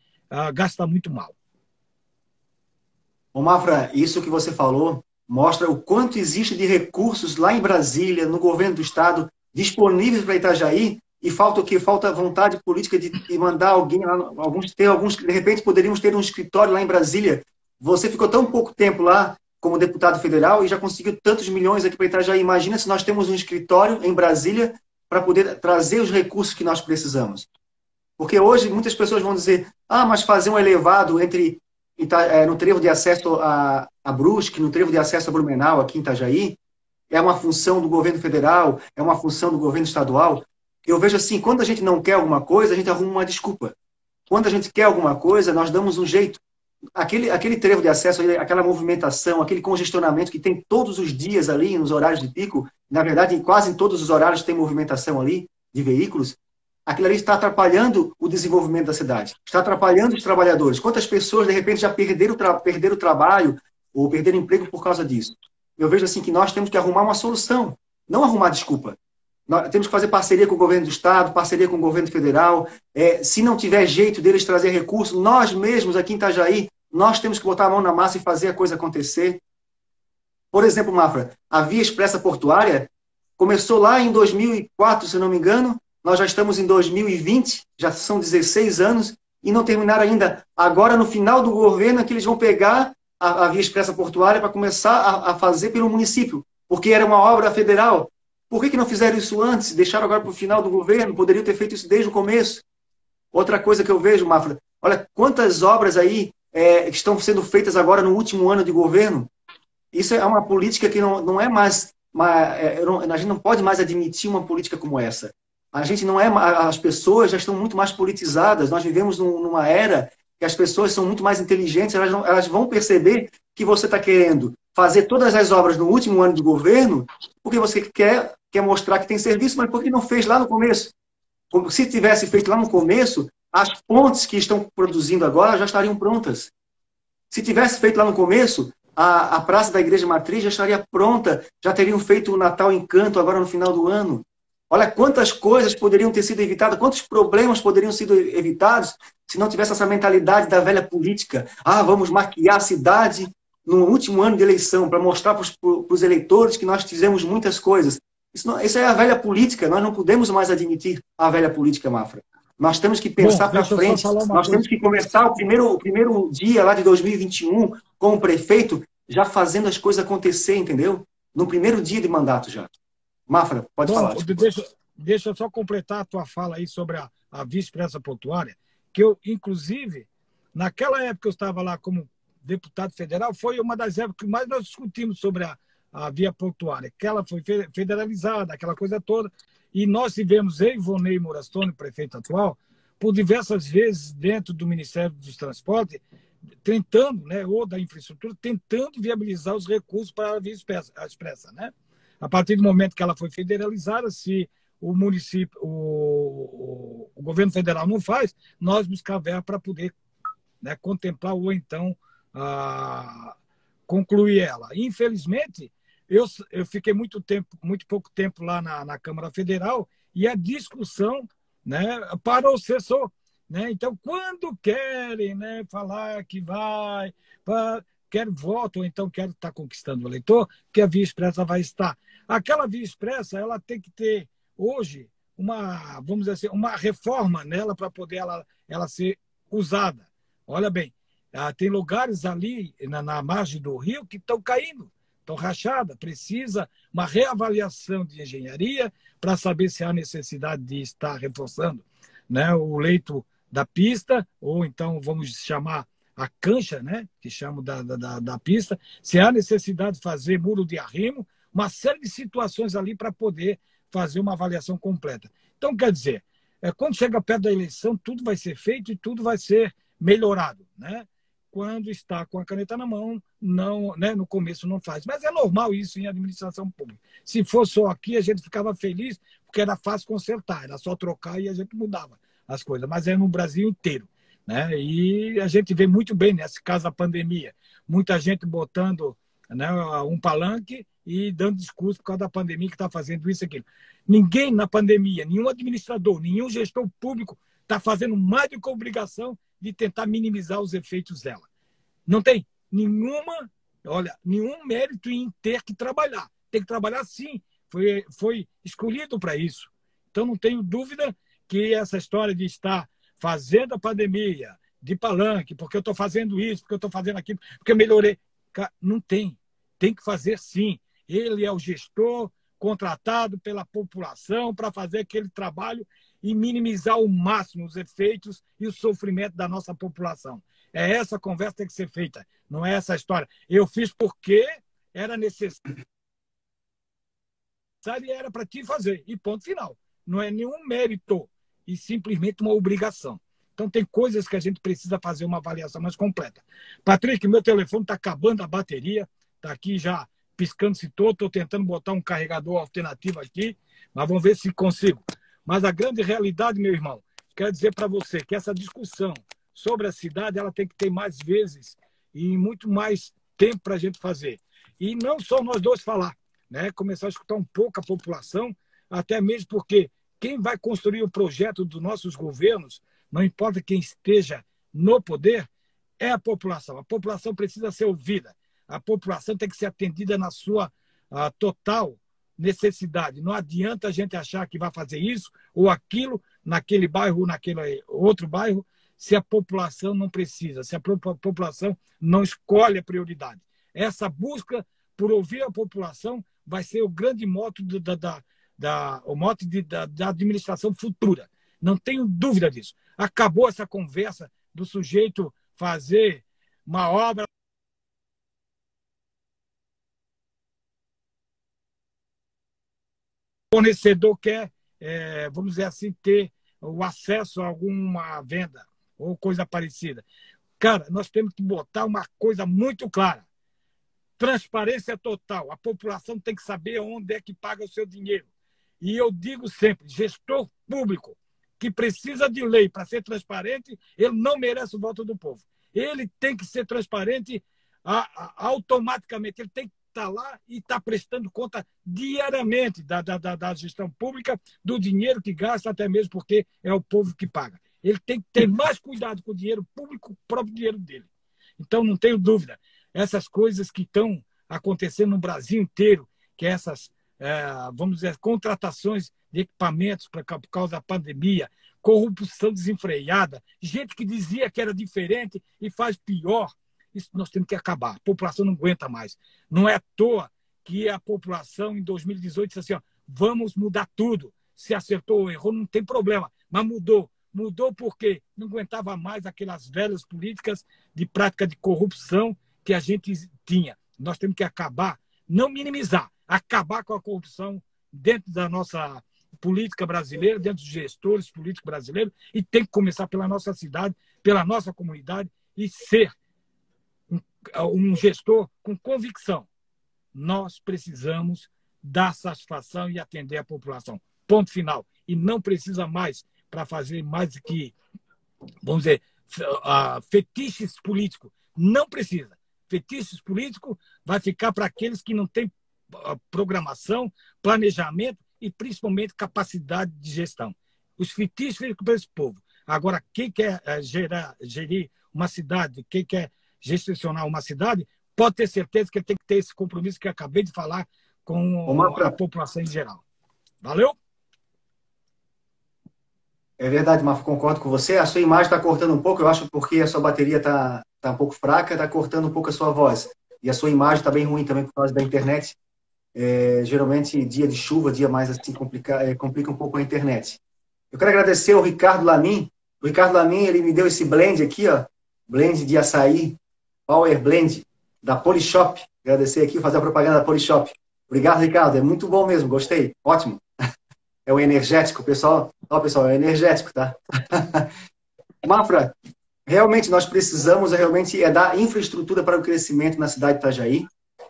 gasta muito mal. Ô Mafra, isso que você falou mostra o quanto existe de recursos lá em Brasília, no governo do estado, disponíveis para Itajaí, e falta o quê? Falta vontade política de mandar alguém lá, de repente poderíamos ter um escritório lá em Brasília. Você ficou tão pouco tempo lá como deputado federal e já conseguiu tantos milhões aqui para Itajaí. Imagina se nós temos um escritório em Brasília para poder trazer os recursos que nós precisamos. Porque hoje muitas pessoas vão dizer, mas fazer um elevado no trevo de acesso a Brusque, no trevo de acesso a Blumenau, aqui em Itajaí, é uma função do governo federal, é uma função do governo estadual. Eu vejo assim, quando a gente não quer alguma coisa, a gente arruma uma desculpa. Quando a gente quer alguma coisa, nós damos um jeito. Aquele trevo de acesso, aquela movimentação, aquele congestionamento que tem todos os dias ali, nos horários de pico, na verdade, quase em todos os horários tem movimentação ali, de veículos, aquilo ali está atrapalhando o desenvolvimento da cidade, está atrapalhando os trabalhadores. Quantas pessoas, de repente, já perderam o trabalho ou perderam emprego por causa disso? Eu vejo assim que nós temos que arrumar uma solução, não arrumar desculpa. Nós temos que fazer parceria com o governo do Estado, parceria com o governo federal. Se não tiver jeito deles trazer recursos, nós mesmos aqui em Itajaí, nós temos que botar a mão na massa e fazer a coisa acontecer. Por exemplo, Mafra, a Via Expressa Portuária começou lá em 2004, se não me engano, nós já estamos em 2020, já são 16 anos, e não terminaram ainda. Agora, no final do governo, é que eles vão pegar a Via Expressa Portuária para começar a fazer pelo município, porque era uma obra federal. Por que não fizeram isso antes? Deixaram agora para o final do governo? Poderiam ter feito isso desde o começo. Outra coisa que eu vejo, Mafra, olha quantas obras aí estão sendo feitas agora no último ano de governo. Isso é uma política que não é mais... a gente não pode mais admitir uma política como essa. A gente não é... As pessoas já estão muito mais politizadas. Nós vivemos numa era que as pessoas são muito mais inteligentes. Elas vão perceber que você está querendo fazer todas as obras no último ano de governo porque você quer mostrar que tem serviço, mas por que não fez lá no começo? Como se tivesse feito lá no começo, as pontes que estão produzindo agora já estariam prontas. Se tivesse feito lá no começo, a Praça da Igreja Matriz já estaria pronta, já teriam feito o Natal Encanto agora no final do ano. Olha quantas coisas poderiam ter sido evitadas, quantos problemas poderiam ser evitados se não tivesse essa mentalidade da velha política. Vamos maquiar a cidade no último ano de eleição para mostrar para os eleitores que nós fizemos muitas coisas. Isso é a velha política, nós não podemos mais admitir a velha política, Mafra. Nós temos que pensar para frente, nós temos que começar o primeiro dia lá de 2021 com o prefeito já fazendo as coisas acontecer, entendeu? No primeiro dia de mandato já. Mafra, pode falar. Deixa eu só completar a tua fala aí sobre a Via Expressa Portuária, que eu, inclusive, naquela época eu estava lá como deputado federal, foi uma das épocas que mais nós discutimos sobre a Via Portuária, que ela foi federalizada, aquela coisa toda, e nós tivemos Ivonei Morastone, prefeito atual, por diversas vezes dentro do Ministério dos Transportes, tentando, né, ou da infraestrutura, tentando viabilizar os recursos para a Via Expressa, né? A partir do momento que ela foi federalizada, se o município, o governo federal não faz, nós buscamos verba para poder, né, contemplar ou então concluir ela. Infelizmente, eu fiquei muito pouco tempo lá na Câmara Federal e a discussão, né, parou, cessou. Né? Então, quando querem, né, falar que quero voto, ou então quero estar conquistando o eleitor, que a Via Expressa vai estar. Aquela Via Expressa, ela tem que ter, hoje, vamos dizer assim, uma reforma nela para poder ela ser usada. Olha bem, tem lugares ali na margem do rio que estão caindo, estão rachadas. Precisa uma reavaliação de engenharia para saber se há necessidade de estar reforçando, né, o leito da pista, ou então vamos chamar a cancha, né, que chamam da pista, se há necessidade de fazer muro de arrimo, uma série de situações ali para poder fazer uma avaliação completa. Então, quer dizer, quando chega perto da eleição, tudo vai ser feito e tudo vai ser melhorado, né? Quando está com a caneta na mão, não, né, no começo não faz. Mas é normal isso em administração pública. Se fosse só aqui, a gente ficava feliz, porque era fácil consertar, era só trocar e a gente mudava as coisas. Mas é no Brasil inteiro, né? E a gente vê muito bem, nesse caso da pandemia, muita gente botando, né, um palanque e dando discurso por causa da pandemia que está fazendo isso e aquilo. Ninguém na pandemia, nenhum administrador, nenhum gestor público está fazendo mais do que obrigação de tentar minimizar os efeitos dela. Não tem nenhum mérito em ter que trabalhar. Tem que trabalhar sim. Foi escolhido para isso. Então não tenho dúvida que essa história de estar fazendo a pandemia de palanque, porque eu estou fazendo isso, porque eu estou fazendo aquilo, porque eu melhorei. Não tem. Tem que fazer sim. Ele é o gestor contratado pela população para fazer aquele trabalho e minimizar ao máximo os efeitos e o sofrimento da nossa população. É essa conversa que tem que ser feita, não é essa história. Eu fiz porque era necessário e era para te fazer, e ponto final. Não é nenhum mérito, e simplesmente uma obrigação. Então, tem coisas que a gente precisa fazer uma avaliação mais completa. Patrick, meu telefone está acabando a bateria, está aqui já piscando se todo, estou tentando botar um carregador alternativo aqui, mas vamos ver se consigo. Mas a grande realidade, meu irmão, quero dizer para você que essa discussão sobre a cidade ela tem que ter mais vezes e muito mais tempo para a gente fazer. E não só nós dois falar, né? Começar a escutar um pouco a população, até mesmo porque quem vai construir o projeto dos nossos governos, não importa quem esteja no poder, é a população. A população precisa ser ouvida. A população tem que ser atendida na sua total necessidade. Não adianta a gente achar que vai fazer isso ou aquilo naquele bairro ou naquele outro bairro, se a população não precisa, se a população não escolhe a prioridade. Essa busca por ouvir a população vai ser o grande mote da administração futura. Não tenho dúvida disso. Acabou essa conversa do sujeito fazer uma obra. O fornecedor quer, vamos dizer assim, ter o acesso a alguma venda ou coisa parecida. Cara, nós temos que botar uma coisa muito clara. Transparência total. A população tem que saber onde é que paga o seu dinheiro. E eu digo sempre, gestor público que precisa de lei para ser transparente, ele não merece o voto do povo. Ele tem que ser transparente automaticamente. Ele tem que estar lá e estar prestando conta diariamente da gestão pública, do dinheiro que gasta, até mesmo porque é o povo que paga. Ele tem que ter mais cuidado com o dinheiro público, o próprio dinheiro dele. Então, não tenho dúvida, essas coisas que estão acontecendo no Brasil inteiro, que essas, vamos dizer, contratações de equipamentos por causa da pandemia, corrupção desenfreada, gente que dizia que era diferente e faz pior, isso nós temos que acabar. A população não aguenta mais. Não é à toa que a população, em 2018, disse assim, ó, vamos mudar tudo. Se acertou ou errou, não tem problema, mas mudou. Mudou porque não aguentava mais aquelas velhas políticas de prática de corrupção que a gente tinha. Nós temos que acabar, não minimizar, acabar com a corrupção dentro da nossa política brasileira, dentro dos gestores políticos brasileiros, e tem que começar pela nossa cidade, pela nossa comunidade, e ser um gestor com convicção. Nós precisamos dar satisfação e atender a população. Ponto final. E não precisa mais para fazer mais do que, vamos dizer, fetiches políticos. Não precisa. Fetiches políticos vai ficar para aqueles que não têm programação, planejamento e, principalmente, capacidade de gestão. Os fetiches ficam para esse povo. Agora, quem quer gerir uma cidade, quem quer gestionar uma cidade, pode ter certeza que ele tem que ter esse compromisso que eu acabei de falar com a população em geral. Valeu? É verdade, Mafra, concordo com você. A sua imagem está cortando um pouco, eu acho, porque a sua bateria está um pouco fraca, está cortando um pouco a sua voz. E a sua imagem está bem ruim também por causa da internet. Geralmente, dia de chuva, dia mais assim, complica um pouco a internet. Eu quero agradecer ao Ricardo Lamin. O Ricardo Lamin, ele me deu esse blend aqui, ó, blend de açaí, Power Blend, da Polishop. Agradecer aqui, fazer a propaganda da Polishop. Obrigado, Ricardo. É muito bom mesmo, gostei. Ótimo. É o energético, pessoal. Ó, pessoal, é energético, tá? Mafra, realmente nós precisamos dar infraestrutura para o crescimento na cidade de Itajaí.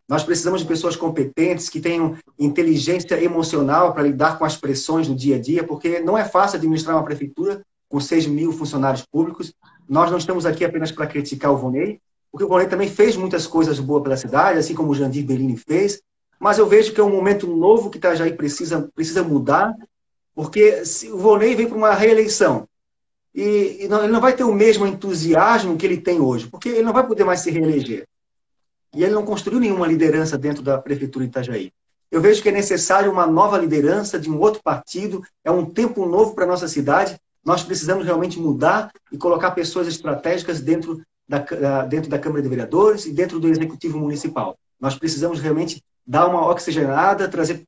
Nós precisamos de pessoas competentes, que tenham inteligência emocional para lidar com as pressões do dia a dia, porque não é fácil administrar uma prefeitura com 6.000 funcionários públicos. Nós não estamos aqui apenas para criticar o Vonei, porque o Vonei também fez muitas coisas boas pela cidade, assim como o Jandir Bellini fez, mas eu vejo que é um momento novo que Itajaí precisa mudar, porque se o Vonei vem para uma reeleição e ele não vai ter o mesmo entusiasmo que ele tem hoje, porque ele não vai poder mais se reeleger. E ele não construiu nenhuma liderança dentro da prefeitura de Itajaí. Eu vejo que é necessário uma nova liderança de um outro partido, é um tempo novo para a nossa cidade. Nós precisamos realmente mudar e colocar pessoas estratégicas dentro da Câmara de Vereadores e dentro do Executivo Municipal. Nós precisamos realmente dar uma oxigenada, trazer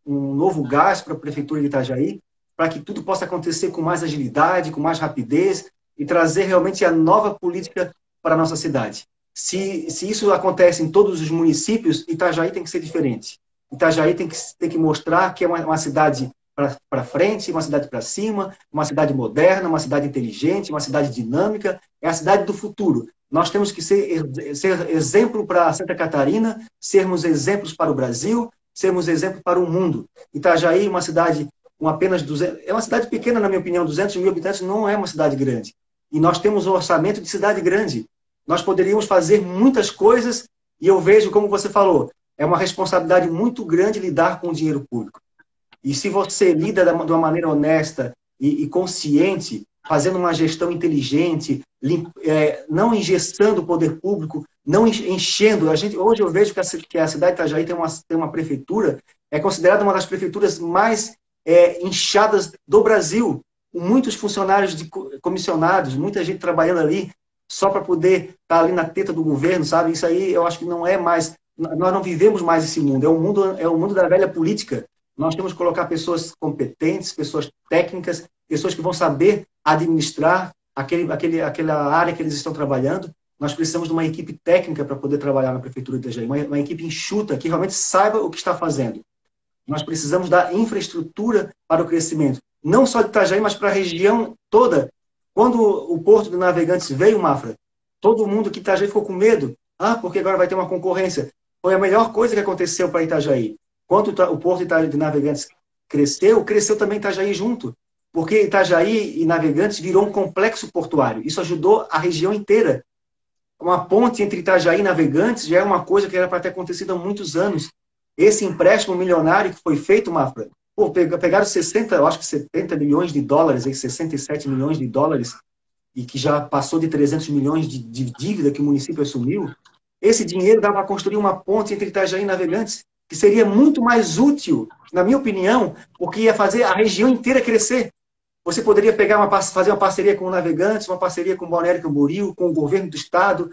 um novo gás para a Prefeitura de Itajaí, para que tudo possa acontecer com mais agilidade, com mais rapidez e trazer realmente a nova política para a nossa cidade. Se isso acontece em todos os municípios, Itajaí tem que ser diferente. Itajaí tem que mostrar que é uma cidade para frente, uma cidade para cima, uma cidade moderna, uma cidade inteligente, uma cidade dinâmica, é a cidade do futuro. Nós temos que ser exemplo para Santa Catarina, sermos exemplos para o Brasil, sermos exemplo para o mundo. Itajaí, uma cidade com apenas 200... É uma cidade pequena, na minha opinião, 200 mil habitantes não é uma cidade grande. E nós temos um orçamento de cidade grande. Nós poderíamos fazer muitas coisas e eu vejo, como você falou, é uma responsabilidade muito grande lidar com o dinheiro público. E se você lida de uma maneira honesta e consciente, fazendo uma gestão inteligente, não engessando o poder público, não enchendo. Hoje eu vejo que a cidade de Itajaí tem uma prefeitura, é considerada uma das prefeituras mais inchadas do Brasil, com muitos funcionários comissionados, muita gente trabalhando ali só para poder estar ali na teta do governo, sabe? Isso aí eu acho que não é mais... Nós não vivemos mais esse mundo. É o mundo da velha política. Nós temos que colocar pessoas competentes, pessoas técnicas, pessoas que vão saber administrar aquela área que eles estão trabalhando. Nós precisamos de uma equipe técnica para poder trabalhar na Prefeitura de Itajaí, uma equipe enxuta, que realmente saiba o que está fazendo. Nós precisamos da infraestrutura para o crescimento, não só de Itajaí, mas para a região toda. Quando o Porto de Navegantes veio, Mafra, todo mundo que Itajaí ficou com medo. Porque agora vai ter uma concorrência. Foi a melhor coisa que aconteceu para Itajaí. Quando o Porto de Navegantes cresceu também Itajaí junto. Porque Itajaí e Navegantes virou um complexo portuário. Isso ajudou a região inteira. Uma ponte entre Itajaí e Navegantes já é uma coisa que era para ter acontecido há muitos anos. Esse empréstimo milionário que foi feito, Mafra, pegaram 60, eu acho que 70 milhões de dólares, 67 milhões de dólares, e que já passou de 300 milhões de dívida que o município assumiu. Esse dinheiro dava para construir uma ponte entre Itajaí e Navegantes, que seria muito mais útil, na minha opinião, porque ia fazer a região inteira crescer. Você poderia fazer uma parceria com o Navegantes, uma parceria com o Balneário Camboriú, com o governo do estado,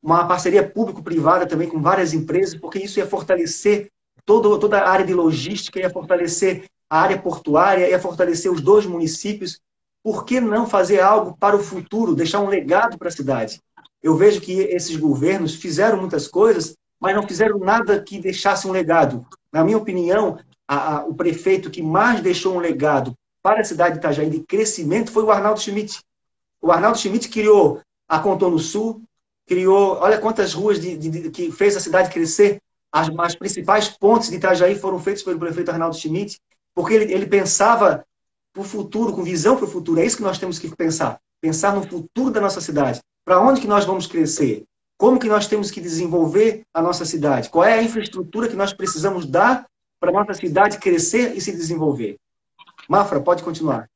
uma parceria público-privada também com várias empresas, porque isso ia fortalecer toda a área de logística, ia fortalecer a área portuária, ia fortalecer os dois municípios. Por que não fazer algo para o futuro, deixar um legado para a cidade? Eu vejo que esses governos fizeram muitas coisas, mas não fizeram nada que deixasse um legado. Na minha opinião, o prefeito que mais deixou um legado para a cidade de Itajaí de crescimento foi o Arnaldo Schmidt. O Arnaldo Schmidt criou a Contorno Sul, olha quantas ruas que fez a cidade crescer. As principais pontes de Itajaí foram feitas pelo prefeito Arnaldo Schmidt, porque ele pensava para o futuro, com visão para o futuro. É isso que nós temos que pensar. Pensar no futuro da nossa cidade. Para onde que nós vamos crescer? Como que nós temos que desenvolver a nossa cidade? Qual é a infraestrutura que nós precisamos dar para a nossa cidade crescer e se desenvolver? Mafra, pode continuar.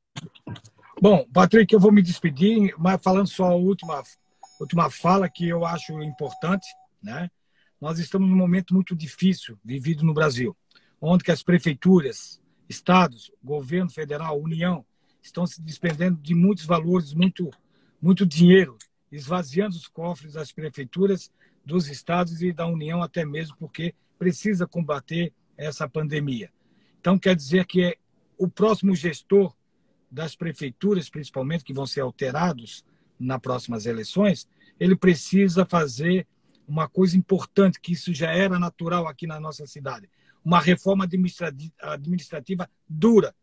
Bom, Patrick, eu vou me despedir, mas falando só a última fala que eu acho importante, né? Nós estamos num momento muito difícil vivido no Brasil, onde que as prefeituras, estados, governo federal, União, estão se despendendo de muitos valores, muito dinheiro, esvaziando os cofres das prefeituras, dos estados e da União até mesmo, porque precisa combater essa pandemia. Então, quer dizer que o próximo gestor das prefeituras, principalmente, que vão ser alterados nas próximas eleições, ele precisa fazer uma coisa importante, que isso já era natural aqui na nossa cidade, uma reforma administrativa dura.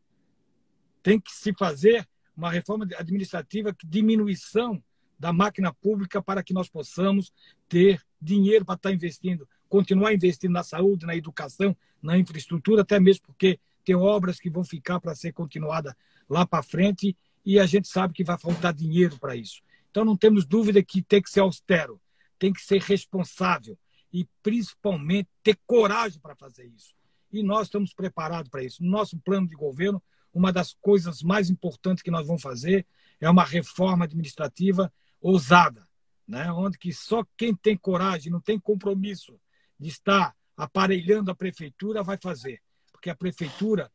Tem que se fazer uma reforma administrativa, diminuição da máquina pública para que nós possamos ter dinheiro para estar investindo, continuar investindo na saúde, na educação, na infraestrutura, até mesmo porque tem obras que vão ficar para ser continuada lá para frente e a gente sabe que vai faltar dinheiro para isso. Então não temos dúvida que tem que ser austero, tem que ser responsável e principalmente ter coragem para fazer isso. E nós estamos preparados para isso. No nosso plano de governo, uma das coisas mais importantes que nós vamos fazer é uma reforma administrativa ousada, né? Onde que só quem tem coragem, não tem compromisso de estar aparelhando a prefeitura vai fazer. Porque a prefeitura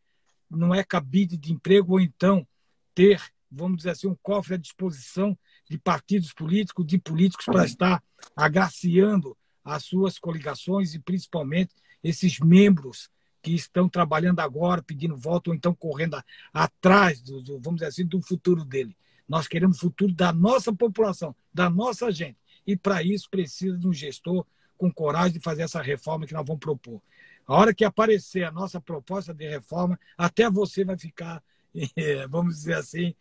não é cabide de emprego ou então ter, vamos dizer assim, um cofre à disposição de partidos políticos, de políticos para estar agraciando as suas coligações e principalmente esses membros que estão trabalhando agora, pedindo voto ou então correndo atrás, vamos dizer assim, do futuro dele. Nós queremos o futuro da nossa população, da nossa gente. E para isso precisa de um gestor com coragem de fazer essa reforma que nós vamos propor. A hora que aparecer a nossa proposta de reforma, até você vai ficar, vamos dizer assim,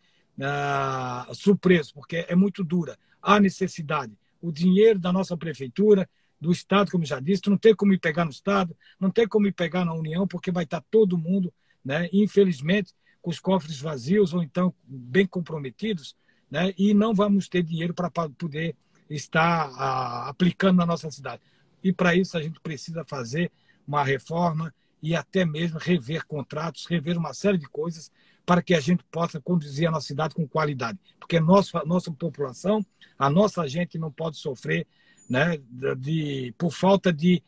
surpreso, porque é muito dura. Há necessidade. O dinheiro da nossa prefeitura, do Estado, como já disse, não tem como ir pegar no Estado, não tem como ir pegar na União, porque vai estar todo mundo, né? Infelizmente, com os cofres vazios ou então bem comprometidos, né? E não vamos ter dinheiro para poder estar aplicando na nossa cidade. E para isso a gente precisa fazer uma reforma e até mesmo rever contratos, rever uma série de coisas para que a gente possa conduzir a nossa cidade com qualidade. Porque a nossa população, a nossa gente não pode sofrer, né, por falta de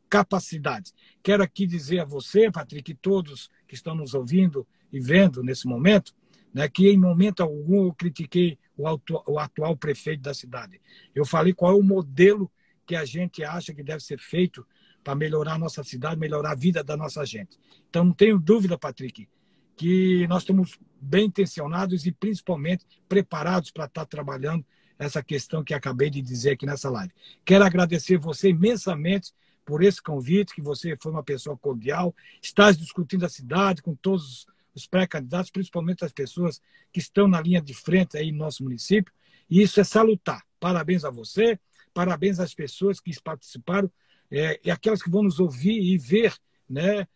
capacidade. Quero aqui dizer a você, Patrick, e todos que estão nos ouvindo e vendo nesse momento, né, que em momento algum eu critiquei o atual prefeito da cidade. Eu falei qual é o modelo que a gente acha que deve ser feito para melhorar a nossa cidade, melhorar a vida da nossa gente. Então, não tenho dúvida, Patrick, que nós estamos bem intencionados e principalmente preparados para estar trabalhando essa questão que acabei de dizer aqui nessa live. Quero agradecer você imensamente por esse convite, que você foi uma pessoa cordial, está discutindo a cidade com todos os pré-candidatos, principalmente as pessoas que estão na linha de frente aí no nosso município, e isso é salutar. Parabéns a você, parabéns às pessoas que participaram, e aquelas que vão nos ouvir e ver, né,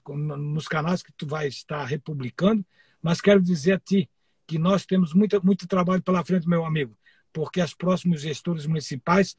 nos canais que tu vai estar republicando, mas quero dizer a ti que nós temos muito trabalho pela frente, meu amigo, porque os próximos gestores municipais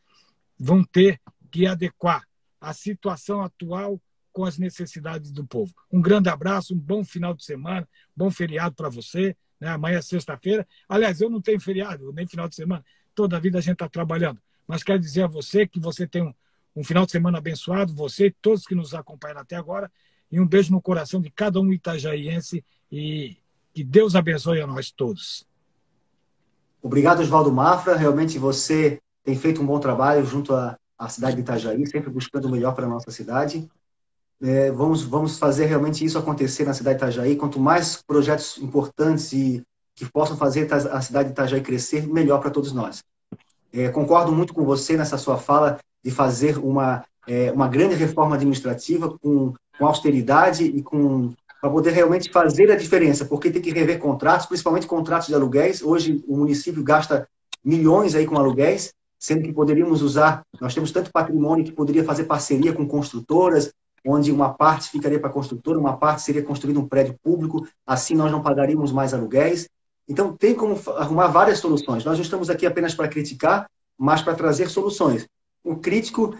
vão ter que adequar a situação atual com as necessidades do povo. Um grande abraço, um bom final de semana, bom feriado para você, né? Amanhã é sexta-feira. Aliás, eu não tenho feriado, nem final de semana, toda a vida a gente está trabalhando, mas quero dizer a você que você tem um final de semana abençoado, você e todos que nos acompanharam até agora, e um beijo no coração de cada um itajaiense, e que Deus abençoe a nós todos. Obrigado, Oswaldo Mafra. Realmente você tem feito um bom trabalho junto à cidade de Itajaí, sempre buscando o melhor para a nossa cidade. Vamos fazer realmente isso acontecer na cidade de Itajaí. Quanto mais projetos importantes e que possam fazer a cidade de Itajaí crescer, melhor para todos nós. Concordo muito com você nessa sua fala de fazer uma grande reforma administrativa com austeridade e para poder realmente fazer a diferença, porque tem que rever contratos, principalmente contratos de aluguéis. Hoje o município gasta milhões aí com aluguéis, sendo que poderíamos usar, nós temos tanto patrimônio que poderia fazer parceria com construtoras, onde uma parte ficaria para a construtora, uma parte seria construído um prédio público, assim nós não pagaríamos mais aluguéis. Então tem como arrumar várias soluções. Nós não estamos aqui apenas para criticar, mas para trazer soluções. O crítico,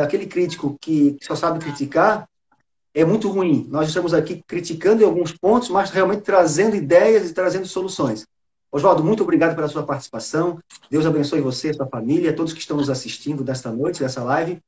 aquele crítico que só sabe criticar, é muito ruim. Nós estamos aqui criticando em alguns pontos, mas realmente trazendo ideias e trazendo soluções. Oswaldo, muito obrigado pela sua participação. Deus abençoe você, sua família, todos que estão nos assistindo desta noite, dessa live,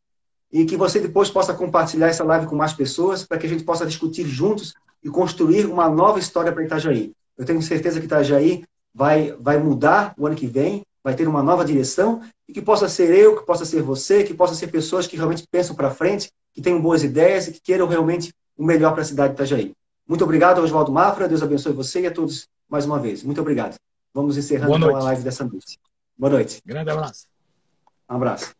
e que você depois possa compartilhar essa live com mais pessoas, para que a gente possa discutir juntos e construir uma nova história para Itajaí. Eu tenho certeza que Itajaí vai mudar o ano que vem, vai ter uma nova direção, e que possa ser eu, que possa ser você, que possa ser pessoas que realmente pensam para frente, que tenham boas ideias e que queiram realmente o melhor para a cidade de Itajaí. Muito obrigado, Oswaldo Mafra. Deus abençoe você e a todos mais uma vez. Muito obrigado. Vamos encerrando então a live dessa noite. Boa noite. Grande abraço. Um abraço.